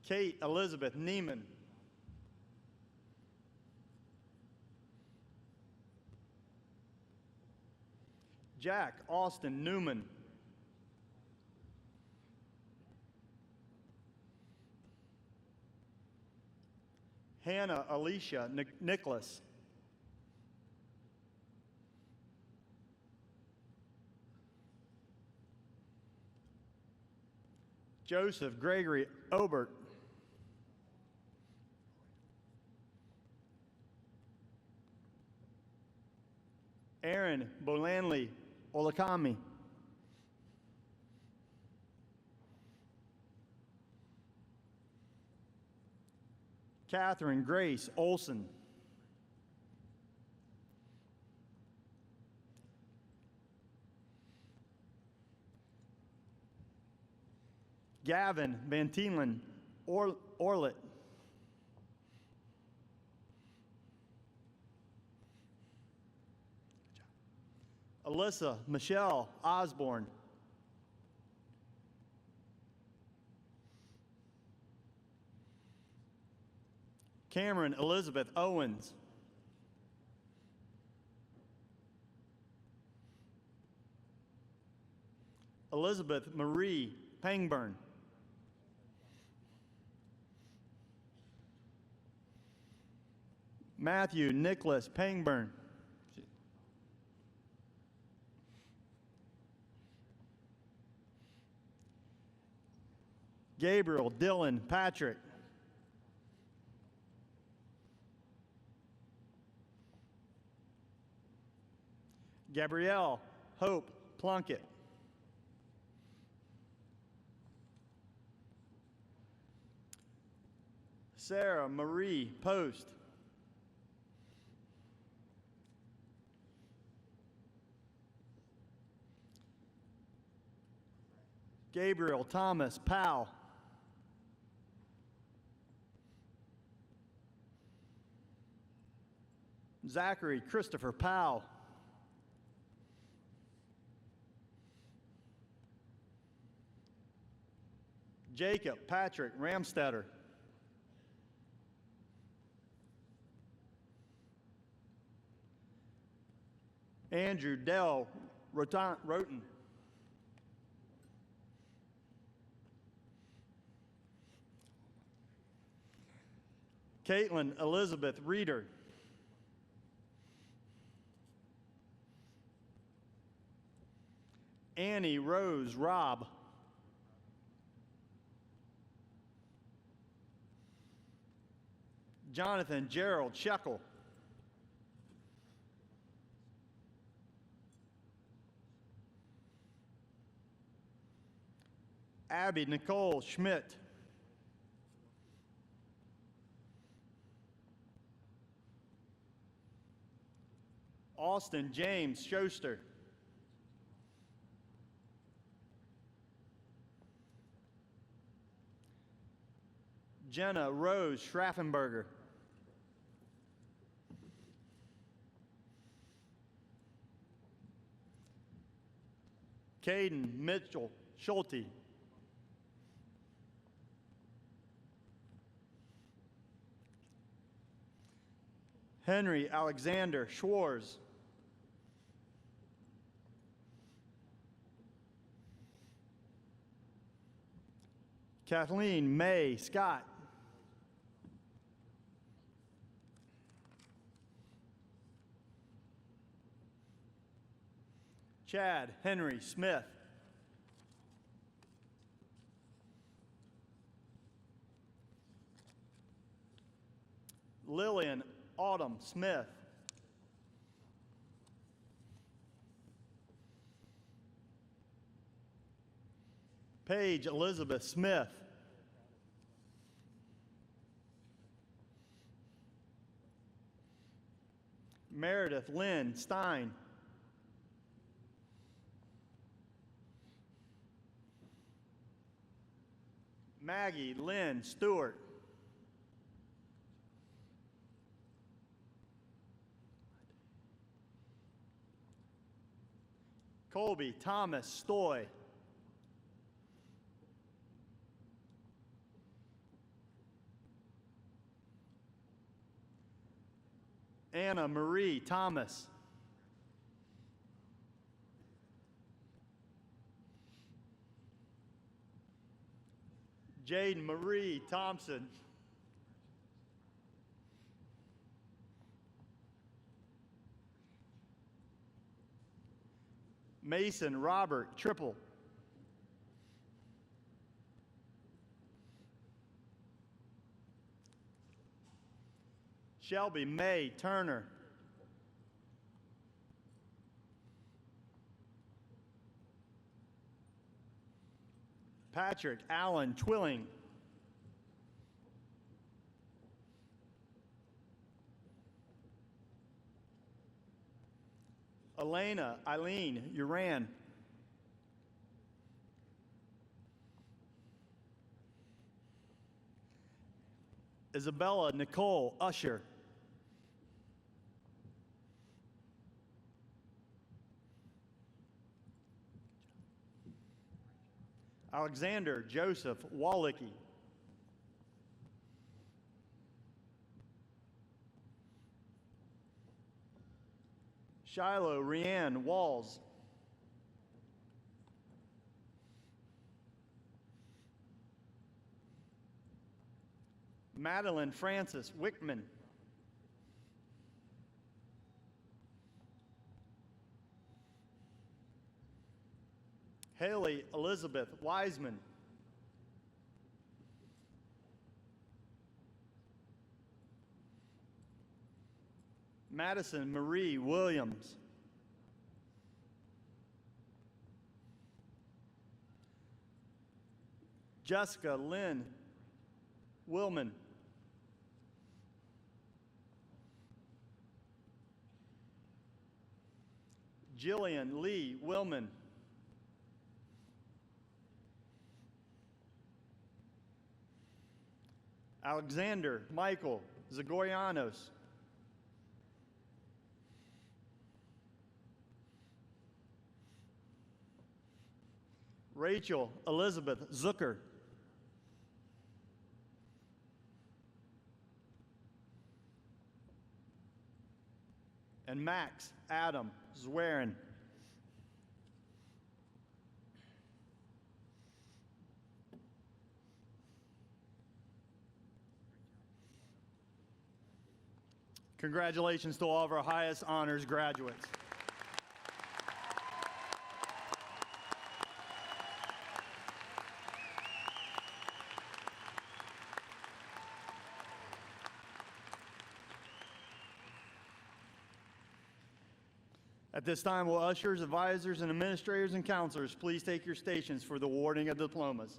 Kate Elizabeth Neiman. Jack Austin Newman. Hannah Alicia Nicholas. Joseph Gregory Obert. Aaron Bolanley Olakami. Catherine Grace Olson. Gavin Van Tielen Orlet. Alyssa Michelle Osborne. Cameron Elizabeth Owens. Elizabeth Marie Pangburn. Matthew Nicholas Pangburn. Gabriel Dylan Patrick. Gabrielle Hope Plunkett. Sarah Marie Post. Gabriel Thomas Powell. Zachary Christopher Powell. Jacob Patrick Ramstetter. Andrew Dell Roten. Caitlin Elizabeth Reeder. Annie Rose Robb. Jonathan Gerald Shekel. Abby Nicole Schmidt. Austin James Schuster. Jenna Rose Schraffenberger. Caden Mitchell Schulte. Henry Alexander Schwarz. Kathleen May Scott. Chad Henry Smith. Lillian Autumn Smith. Paige Elizabeth Smith. Meredith Lynn Stein. Maggie Lynn Stewart. Colby Thomas Stoy. Anna Marie Thomas. Jaden Marie Thompson. Mason Robert Triple. Shelby May Turner. Patrick Allen Twilling. Elena Eileen Uran. Isabella Nicole Usher. Alexander Joseph Walicki. Shiloh Rianne Walls. Madeline Francis Wickman. Haley Elizabeth Wiseman. Madison Marie Williams. Jessica Lynn Willman. Jillian Lee Willman. Alexander Michael Zagorianos. Rachel Elizabeth Zucker. And Max Adam Zwerin. Congratulations to all of our highest honors graduates. At this time, will ushers, advisors, and administrators and counselors please take your stations for the awarding of diplomas.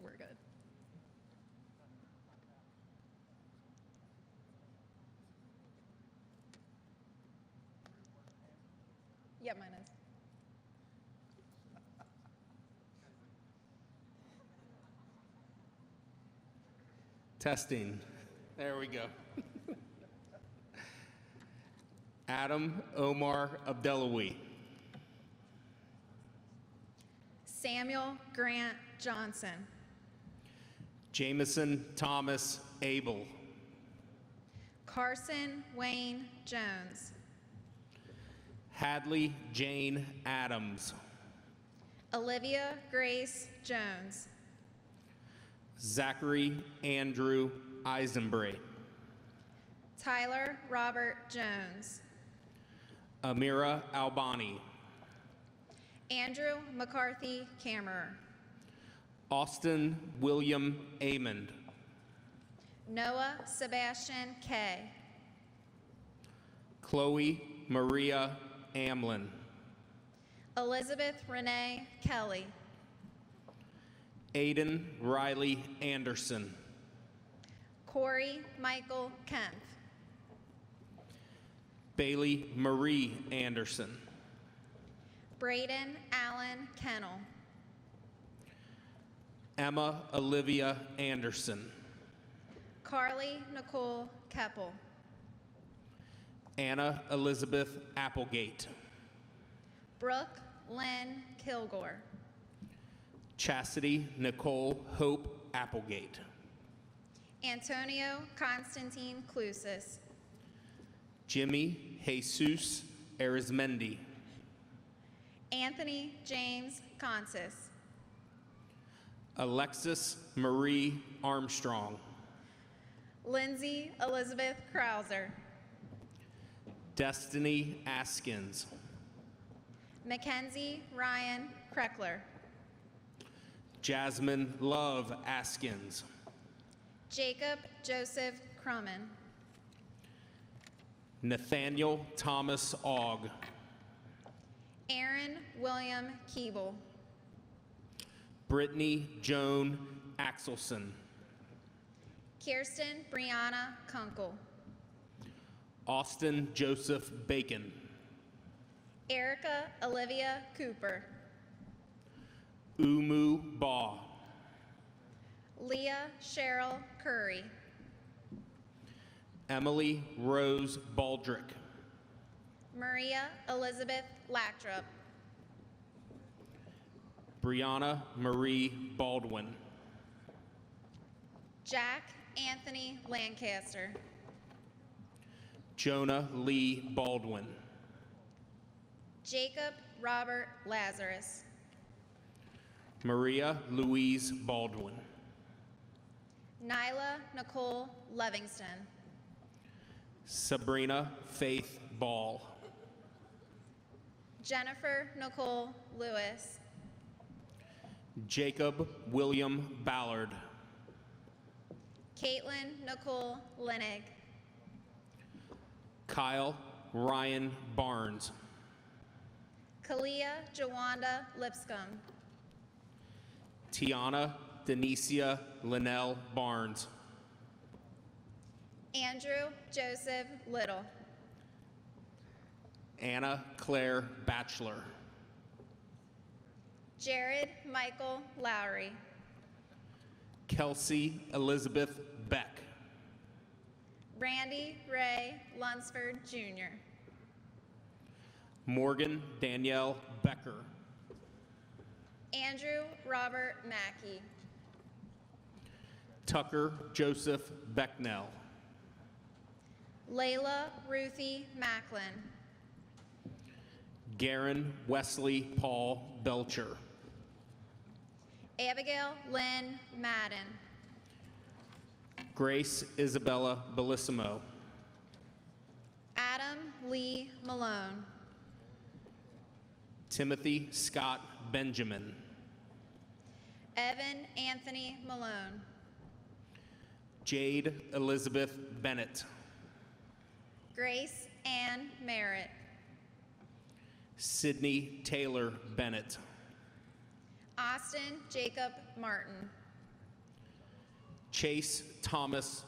We're good. Yeah, mine is. Testing. There we go. Adam Omar Abdelawi. Samuel Grant Johnson. Jameson Thomas Abel. Carson Wayne Jones. Hadley Jane Adams. Olivia Grace Jones. Zachary Andrew Eisenbray. Tyler Robert Jones. Amira Albani. Andrew McCarthy Kammerer. Austin William Amond. Noah Sebastian Kay. Chloe Maria Amlin. Elizabeth Renee Kelly. Aiden Riley Anderson. Corey Michael Kempf. Bailey Marie Anderson. Braden Allen Kennel. Emma Olivia Anderson. Carly Nicole Keppel. Anna Elizabeth Applegate. Brooke Lynn Kilgore. Chastity Nicole Hope Applegate. Antonio Constantine Clusis. Jimmy Jesus Arizmendi. Anthony James Consis. Alexis Marie Armstrong. Lindsay Elizabeth Krauser. Destiny Askins. Mackenzie Ryan Kreckler. Jasmine Love Askins. Jacob Joseph Crumman. Nathaniel Thomas Ogg. Aaron William Keeble. Brittany Joan Axelson. Kirsten Brianna Kunkel. Austin Joseph Bacon. Erica Olivia Cooper. Umu Baugh. Leah Cheryl Curry. Emily Rose Baldrick. Maria Elizabeth Lactrop. Brianna Marie Baldwin. Jack Anthony Lancaster. Jonah Lee Baldwin. Jacob Robert Lazarus. Maria Louise Baldwin. Nyla Nicole Livingston. Sabrina Faith Ball. Jennifer Nicole Lewis. Jacob William Ballard. Caitlin Nicole Lenig. Kyle Ryan Barnes. Kalia Jawanda Lipscomb. Tiana Denicia Linnell Barnes. Andrew Joseph Little. Anna Claire Batchelor. Jared Michael Lowry. Kelsey Elizabeth Beck. Randy Ray Lunsford Jr. Morgan Danielle Becker. Andrew Robert Mackey. Tucker Joseph Becknell. Layla Ruthie Macklin. Garen Wesley Paul Belcher. Abigail Lynn Madden. Grace Isabella Bellissimo. Adam Lee Malone. Timothy Scott Benjamin. Evan Anthony Malone. Jade Elizabeth Bennett. Grace Ann Merritt. Sydney Taylor Bennett. Austin Jacob Martin. Chase Thomas.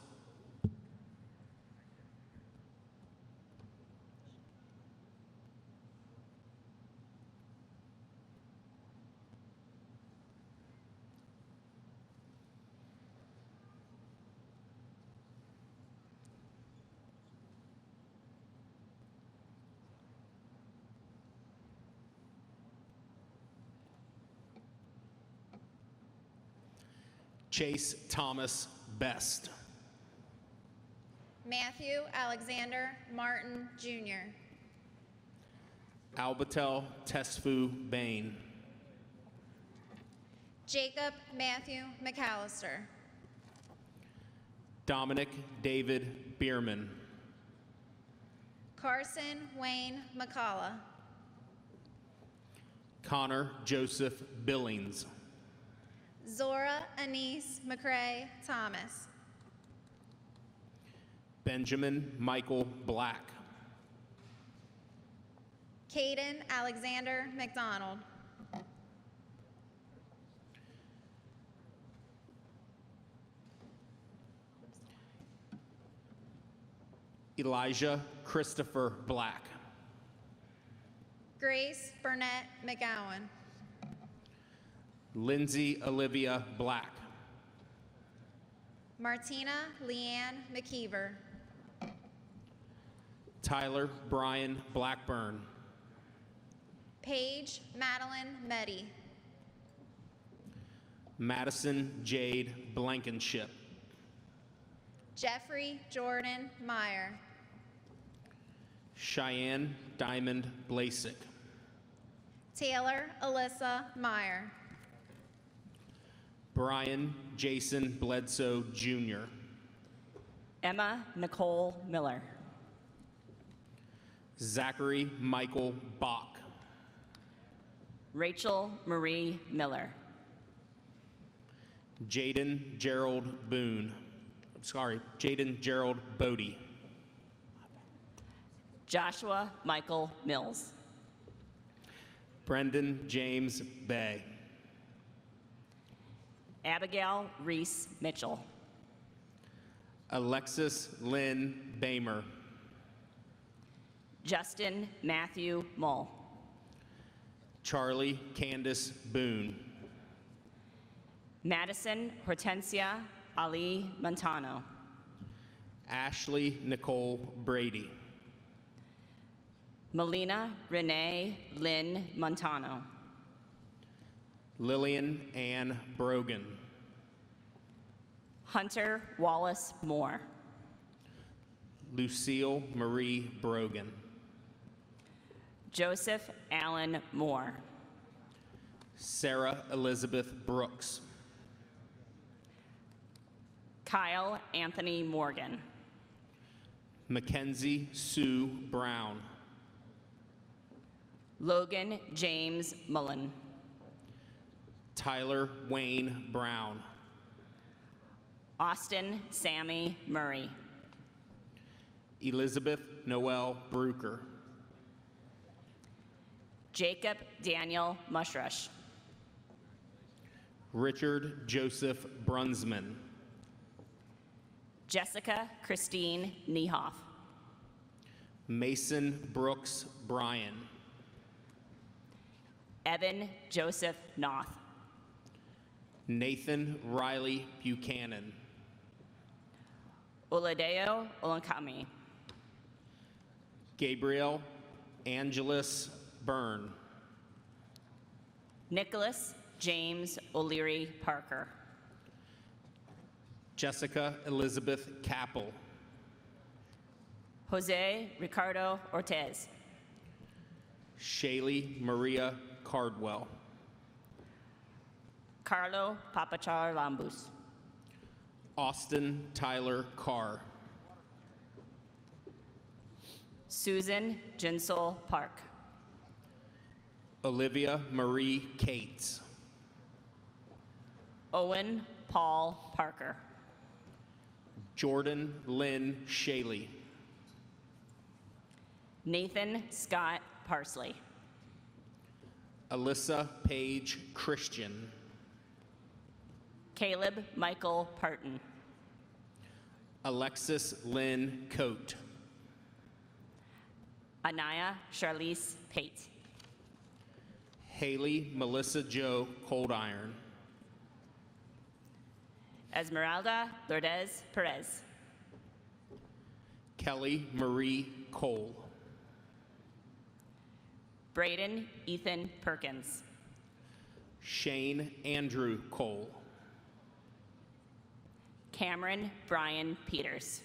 Chase Thomas Best. Matthew Alexander Martin, Jr. Albatel Tesfu Bain. Jacob Matthew McAllister. Dominic David Bierman. Carson Wayne McCullough. Connor Joseph Billings. Zora Anise McCrae Thomas. Benjamin Michael Black. Caden Alexander McDonald. Elijah Christopher Black. Grace Burnett McGowan. Lindsay Olivia Black. Martina Leanne McKeever. Tyler Brian Blackburn. Paige Madeline Meddy. Madison Jade Blankenship. Jeffrey Jordan Meyer. Cheyenne Diamond Blasik. Taylor Alyssa Meyer. Brian Jason Bledsoe Jr. Emma Nicole Miller. Zachary Michael Bach. Rachel Marie Miller. Jaden Gerald Bodie. Joshua Michael Mills. Brendan James Bay. Abigail Reese Mitchell. Alexis Lynn Bamer. Justin Matthew Mull. Charlie Candace Boone. Madison Hortensia Ali Montano. Ashley Nicole Brady. Melina Renee Lynn Montano. Lillian Ann Brogan. Hunter Wallace Moore. Lucille Marie Brogan. Joseph Allen Moore. Sarah Elizabeth Brooks. Kyle Anthony Morgan. Mackenzie Sue Brown. Logan James Mullen. Tyler Wayne Brown. Austin Sammy Murray. Elizabeth Noel Bruker. Jacob Daniel Mushrush. Richard Joseph Brunsman. Jessica Christine Niehoff. Mason Brooks Bryan. Evan Joseph Noth. Nathan Riley Buchanan. Oladeo Olankami. Gabriel Angelus Byrne. Nicholas James O'Leary Parker. Jessica Elizabeth Capel. Jose Ricardo Ortez. Shaylee Maria Cardwell. Carlo Papachar Lambus. Austin Tyler Carr. Susan Jinsel Park. Olivia Marie Cates. Owen Paul Parker. Jordan Lynn Shaley. Nathan Scott Parsley. Alyssa Paige Christian. Caleb Michael Parton. Alexis Lynn Coate. Anaya Charlize Pate. Haley Melissa Joe Coldiron. Esmeralda Lourdes Perez. Kelly Marie Cole. Braden Ethan Perkins. Shane Andrew Cole. Cameron Brian Peters.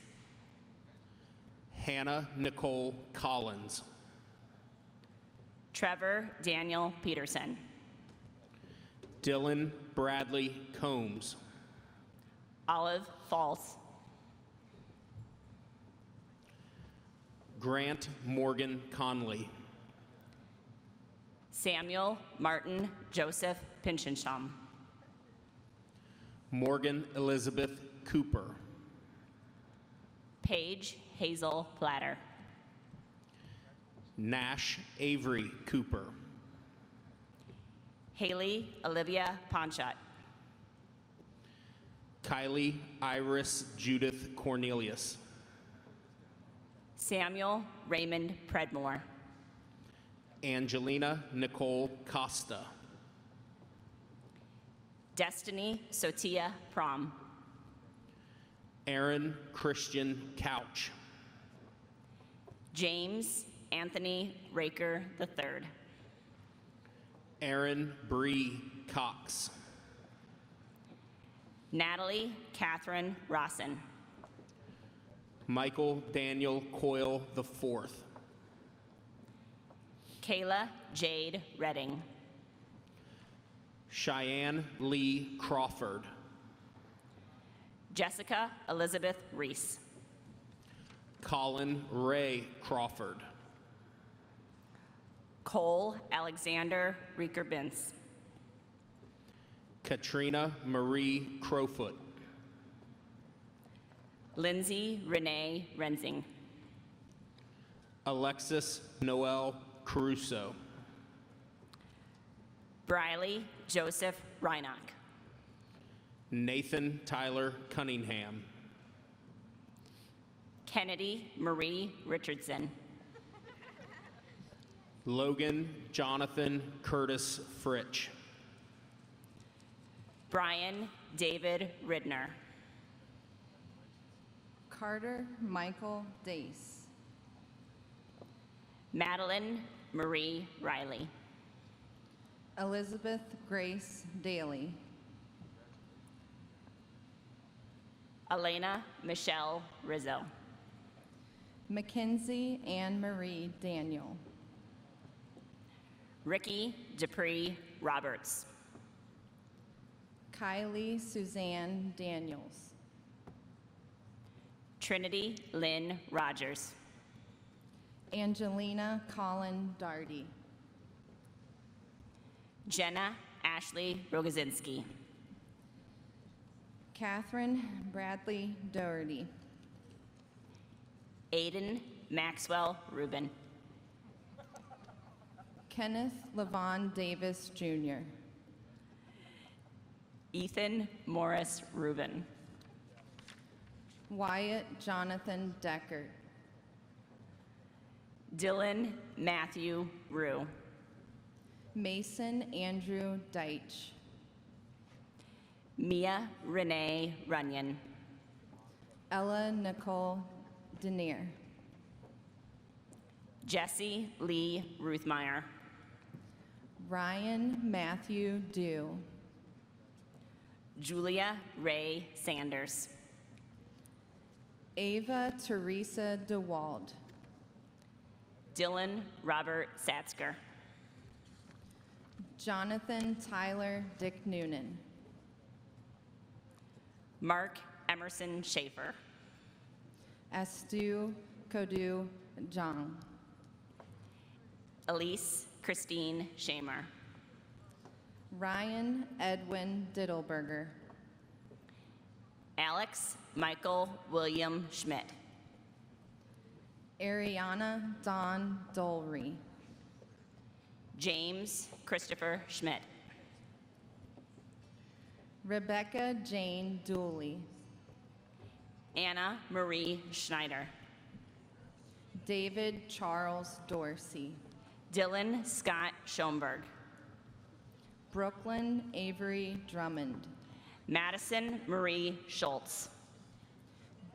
Hannah Nicole Collins. Trevor Daniel Peterson. Dylan Bradley Combs. Olive Falls. Grant Morgan Conley. Samuel Martin Joseph Pinchensham. Morgan Elizabeth Cooper. Paige Hazel Platter. Nash Avery Cooper. Haley Olivia Ponchat. Kylie Iris Judith Cornelius. Samuel Raymond Predmore. Angelina Nicole Costa. Destiny Sotia Prom. Aaron Christian Couch. James Anthony Raker III. Aaron Bree Cox. Natalie Catherine Rossin. Michael Daniel Coyle IV. Kayla Jade Redding. Cheyenne Lee Crawford. Jessica Elizabeth Reese. Colin Ray Crawford. Cole Alexander Reeker-Bintz. Katrina Marie Crowfoot. Lindsay Renee Rensing. Alexis Noel Caruso. Briley Joseph Reinach. Nathan Tyler Cunningham. Kennedy Marie Richardson. Logan Jonathan Curtis Fritch. Brian David Ridner. Carter Michael Dace. Madeline Marie Riley. Elizabeth Grace Daly. Elena Michelle Rizzo. Mackenzie Anne Marie Daniel. Ricky Dupree Roberts. Kylie Suzanne Daniels. Trinity Lynn Rogers. Angelina Colin Darty. Jenna Ashley Rogozinski. Catherine Bradley Doherty. Aiden Maxwell Rubin. Kenneth Levon Davis Jr. Ethan Morris Rubin. Wyatt Jonathan Deckert. Dylan Matthew Rue. Mason Andrew Deitch. Mia Renee Runyon. Ella Nicole Denier. Jesse Lee Ruthmeyer. Ryan Matthew Dew. Julia Ray Sanders. Ava Teresa DeWald. Dylan Robert Satzker. Jonathan Tyler Dick Noonan. Mark Emerson Schaefer. Astu Kodu Jang. Elise Christine Shamer. Ryan Edwin Diddleberger. Alex Michael William Schmidt. Ariana Dawn Dolry. James Christopher Schmidt. Rebecca Jane Dooley. Anna Marie Schneider. David Charles Dorsey. Dylan Scott Schoenberg. Brooklyn Avery Drummond. Madison Marie Schultz.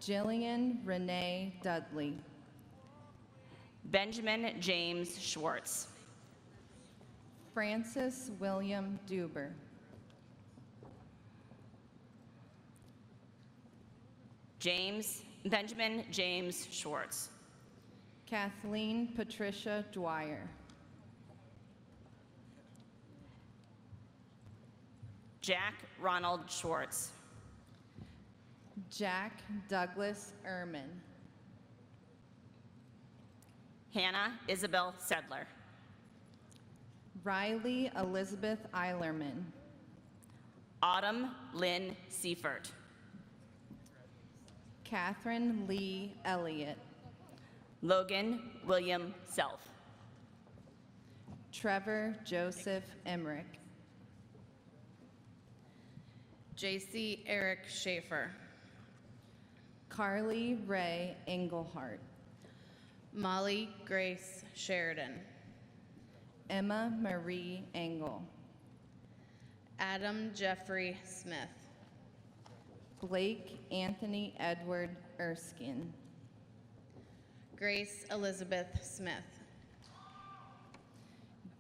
Jillian Renee Dudley. Benjamin James Schwartz. Francis William Duber. Benjamin James Schwartz. Kathleen Patricia Dwyer. Jack Ronald Schwartz. Jack Douglas Ehrman. Hannah Isabel Sedler. Riley Elizabeth Eilerman. Autumn Lynn Seifert. Catherine Lee Elliott. Logan William Self. Trevor Joseph Emmerich. JC Eric Schaefer. Carly Ray Engelhart. Molly Grace Sheridan. Emma Marie Engel. Adam Jeffrey Smith. Blake Anthony Edward Erskine. Grace Elizabeth Smith.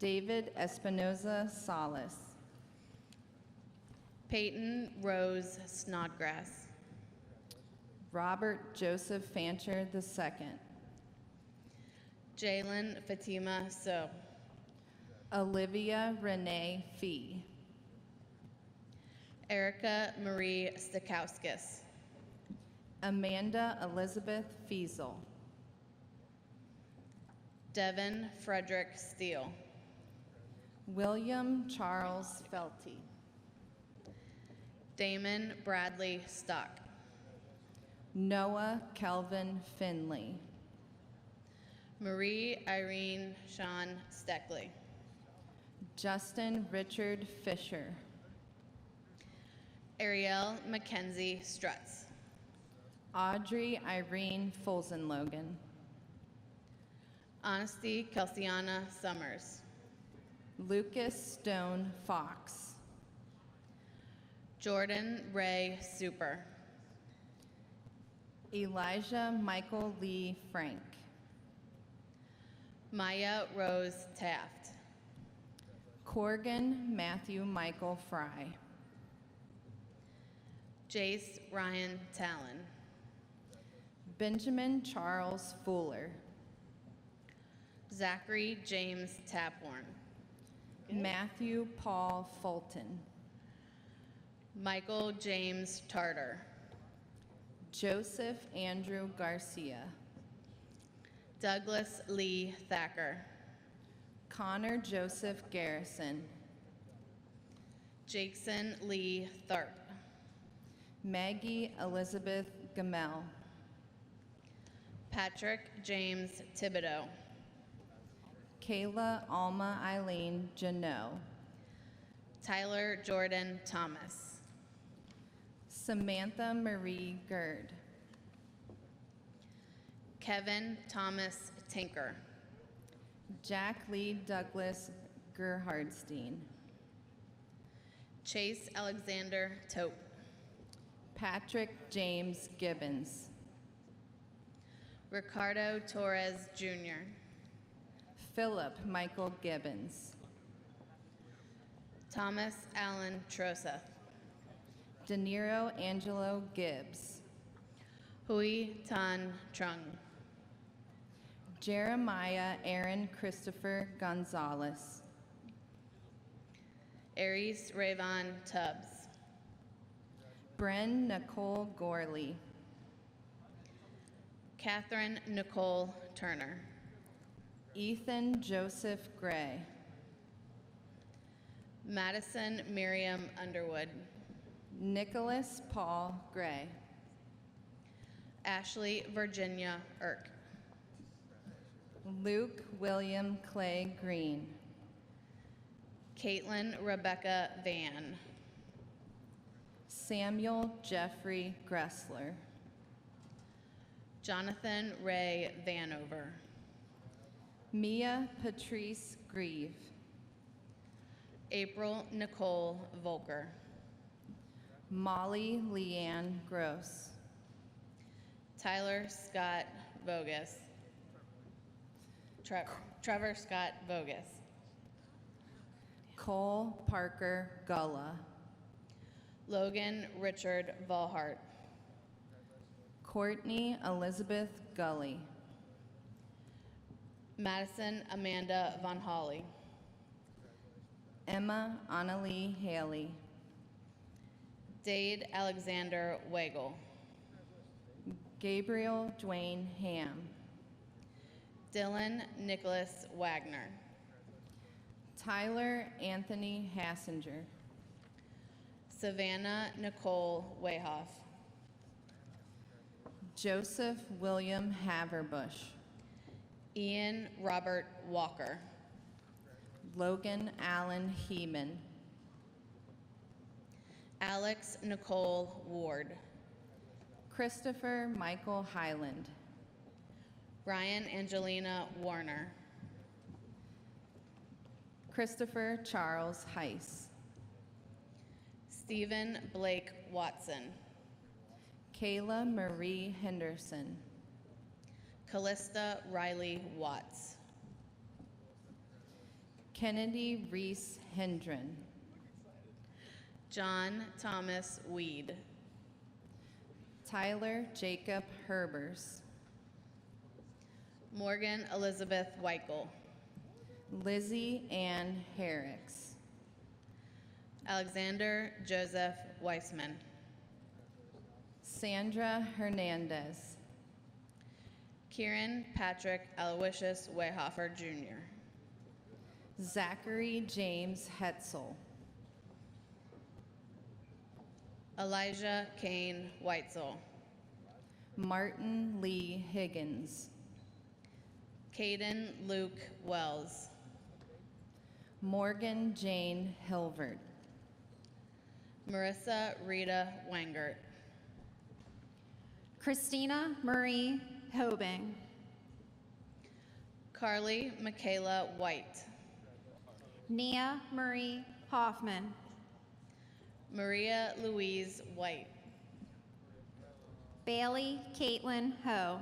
David Espinoza Salas. Peyton Rose Snodgrass. Robert Joseph Fancher II. Jalen Fatima So. Olivia Renee Fee. Erica Marie Stakowskis. Amanda Elizabeth Fiesel. Devin Frederick Steele. William Charles Felty. Damon Bradley Stock. Noah Kelvin Finley. Marie Irene Sean Steckley. Justin Richard Fisher. Ariel Mackenzie Strutz. Audrey Irene Folsenlogan. Honesty Kelsiana Summers. Lucas Stone Fox. Jordan Ray Super. Elijah Michael Lee Frank. Maya Rose Taft. Corgan Matthew Michael Fry. Jace Ryan Talon. Benjamin Charles Fuller. Zachary James Taphorn. Matthew Paul Fulton. Michael James Tartar. Joseph Andrew Garcia. Douglas Lee Thacker. Connor Joseph Garrison. Jackson Lee Tharp. Maggie Elizabeth Gamel. Patrick James Thibodeau. Kayla Alma Eileen Janot. Tyler Jordan Thomas. Samantha Marie Gerd. Kevin Thomas Tinker. Jack Lee Douglas Gerhardstein. Chase Alexander Tope. Patrick James Gibbons. Ricardo Torres Jr. Philip Michael Gibbons. Thomas Allen Troseth. De Niro Angelo Gibbs. Hui Tan Trung. Jeremiah Aaron Christopher Gonzalez. Aries Rayvon Tubbs. Bren Nicole Gorley. Catherine Nicole Turner. Ethan Joseph Gray. Madison Miriam Underwood. Nicholas Paul Gray. Ashley Virginia Irk. Luke William Clay Green. Caitlin Rebecca Van. Samuel Jeffrey Gressler. Jonathan Ray Vanover. Mia Patrice Grieve. April Nicole Volker. Molly Leanne Gross. Tyler Scott Vogus. Trevor Scott Vogus. Cole Parker Gullah. Logan Richard Volhart. Courtney Elizabeth Gully. Madison Amanda Von Holly. Emma Annalie Haley. Dade Alexander Wagle. Gabriel Dwayne Ham. Dylan Nicholas Wagner. Tyler Anthony Hassinger. Savannah Nicole Wayhoff. Joseph William Haverbush. Ian Robert Walker. Logan Allen Heeman. Alex Nicole Ward. Christopher Michael Highland. Brian Angelina Warner. Christopher Charles Heiss. Stephen Blake Watson. Kayla Marie Henderson. Callista Riley Watts. Kennedy Reese Hendren. John Thomas Weed. Tyler Jacob Herbers. Morgan Elizabeth Weichel. Lizzie Ann Herricks. Alexander Joseph Weissman. Sandra Hernandez. Kieran Patrick Aloysius Wayhofer Jr. Zachary James Hetzel. Elijah Kane Weitzel. Martin Lee Higgins. Caden Luke Wells. Morgan Jane Hilvert. Marissa Rita Wangert. Christina Marie Hobing. Carly Michaela White. Nia Marie Hoffman. Maria Louise White. Bailey Caitlin Ho.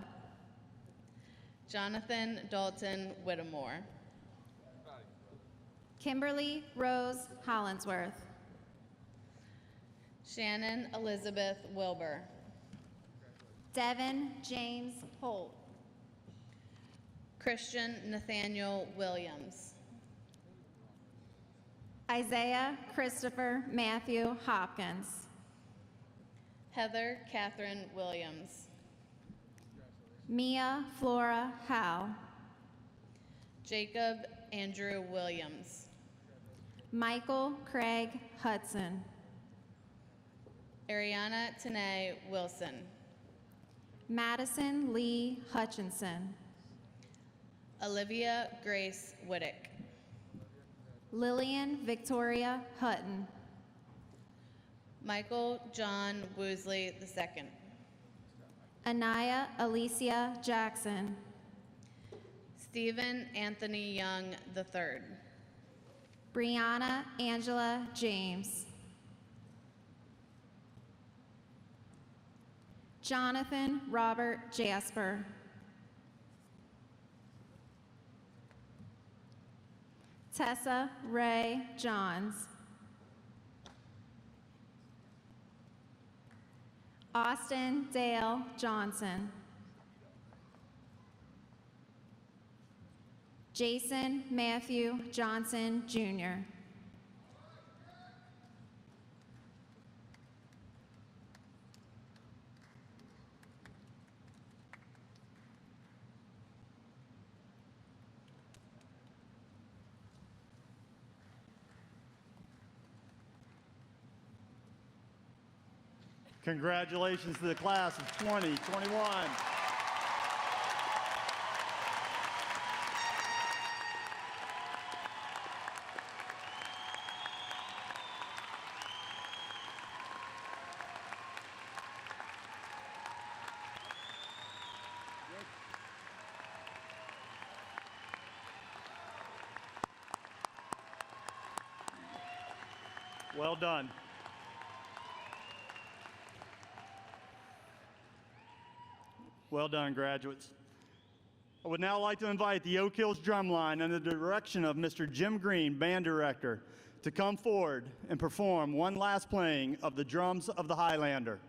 Jonathan Dalton Whittemore. Kimberly Rose Hollinsworth. Shannon Elizabeth Wilbur. Devin James Holt. Christian Nathaniel Williams. Isaiah Christopher Matthew Hopkins. Heather Catherine Williams. Mia Flora Howe. Jacob Andrew Williams. Michael Craig Hudson. Ariana Tanae Wilson. Madison Lee Hutchinson. Olivia Grace Whittick. Lillian Victoria Hutton. Michael John Woosley II. Anaya Alicia Jackson. Stephen Anthony Young III. Brianna Angela James. Jonathan Robert Jasper. Tessa Ray Johns. Austin Dale Johnson. Jason Matthew Johnson, Jr. Congratulations to the class of 2021. Well done. Well done, graduates. I would now like to invite the Oak Hills Drumline under the direction of Mr. Jim Green, band director, to come forward and perform one last playing of the Drums of the Highlander.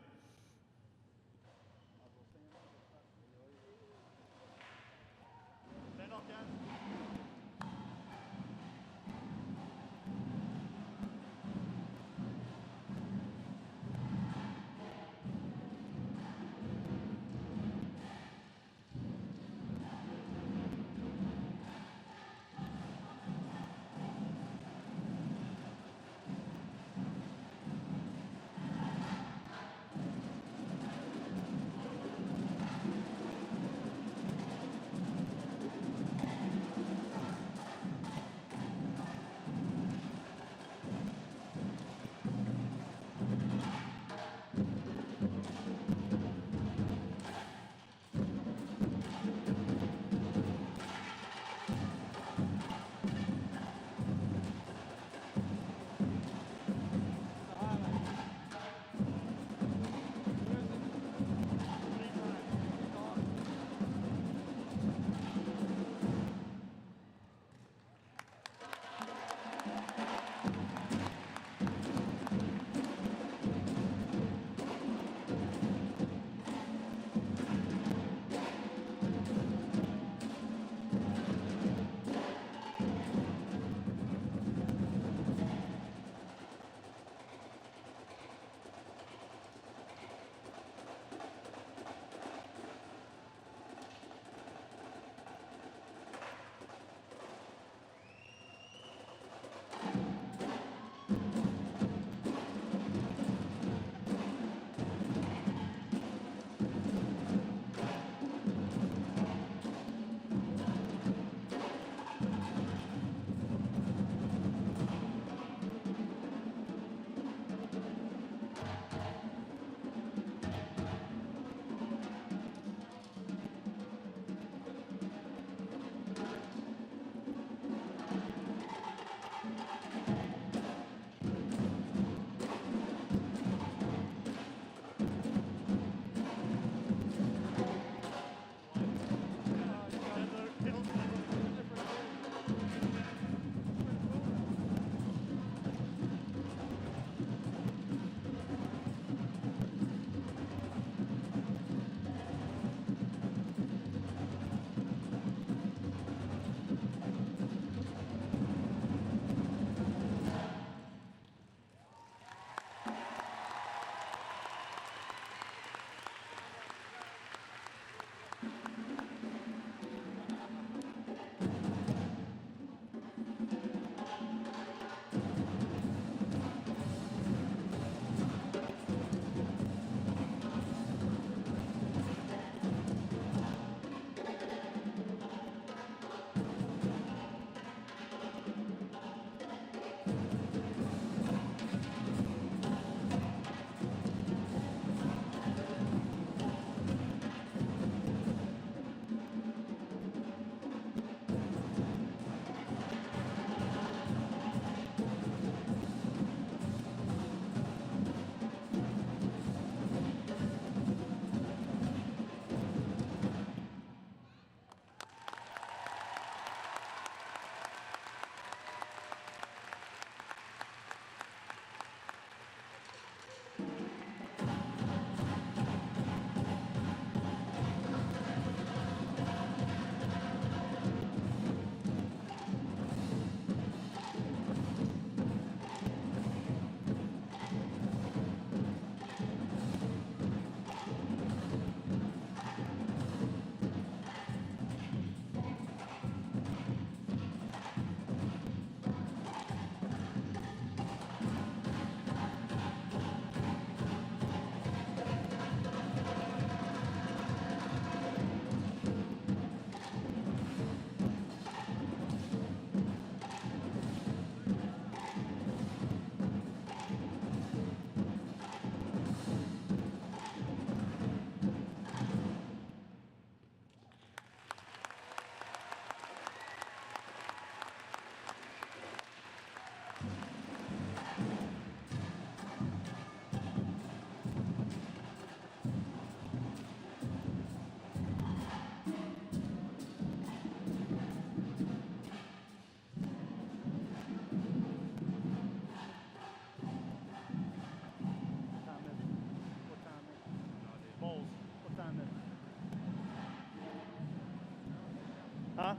Huh?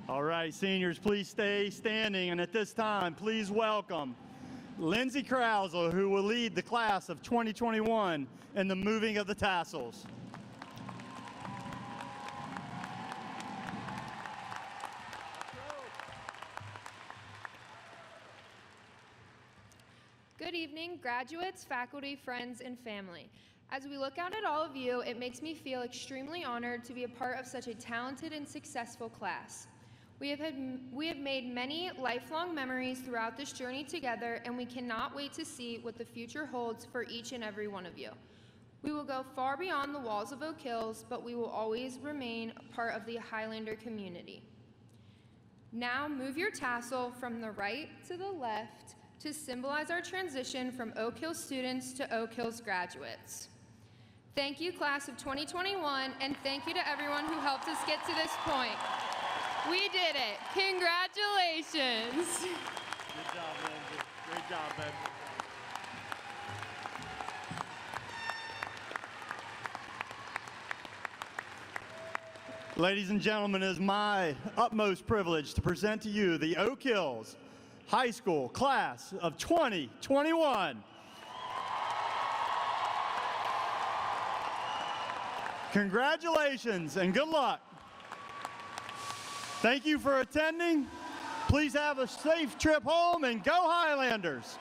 All right, seniors, please stay standing. And at this time, please welcome Lindsay Krause, who will lead the class of 2021 in the moving of the tassels. Good evening, graduates, faculty, friends, and family. As we look out at all of you, it makes me feel extremely honored to be a part of such a talented and successful class. We have made many lifelong memories throughout this journey together, and we cannot wait to see what the future holds for each and every one of you. We will go far beyond the walls of Oak Hills, but we will always remain a part of the Highlander community. Now move your tassel from the right to the left to symbolize our transition from Oak Hills students to Oak Hills graduates. Thank you, class of 2021, and thank you to everyone who helped us get to this point. We did it. Congratulations. Good job, Lindsay. Great job, babe. Ladies and gentlemen, it is my utmost privilege to present to you the Oak Hills High School class of 2021. Congratulations and good luck. Thank you for attending. Please have a safe trip home and go Highlanders.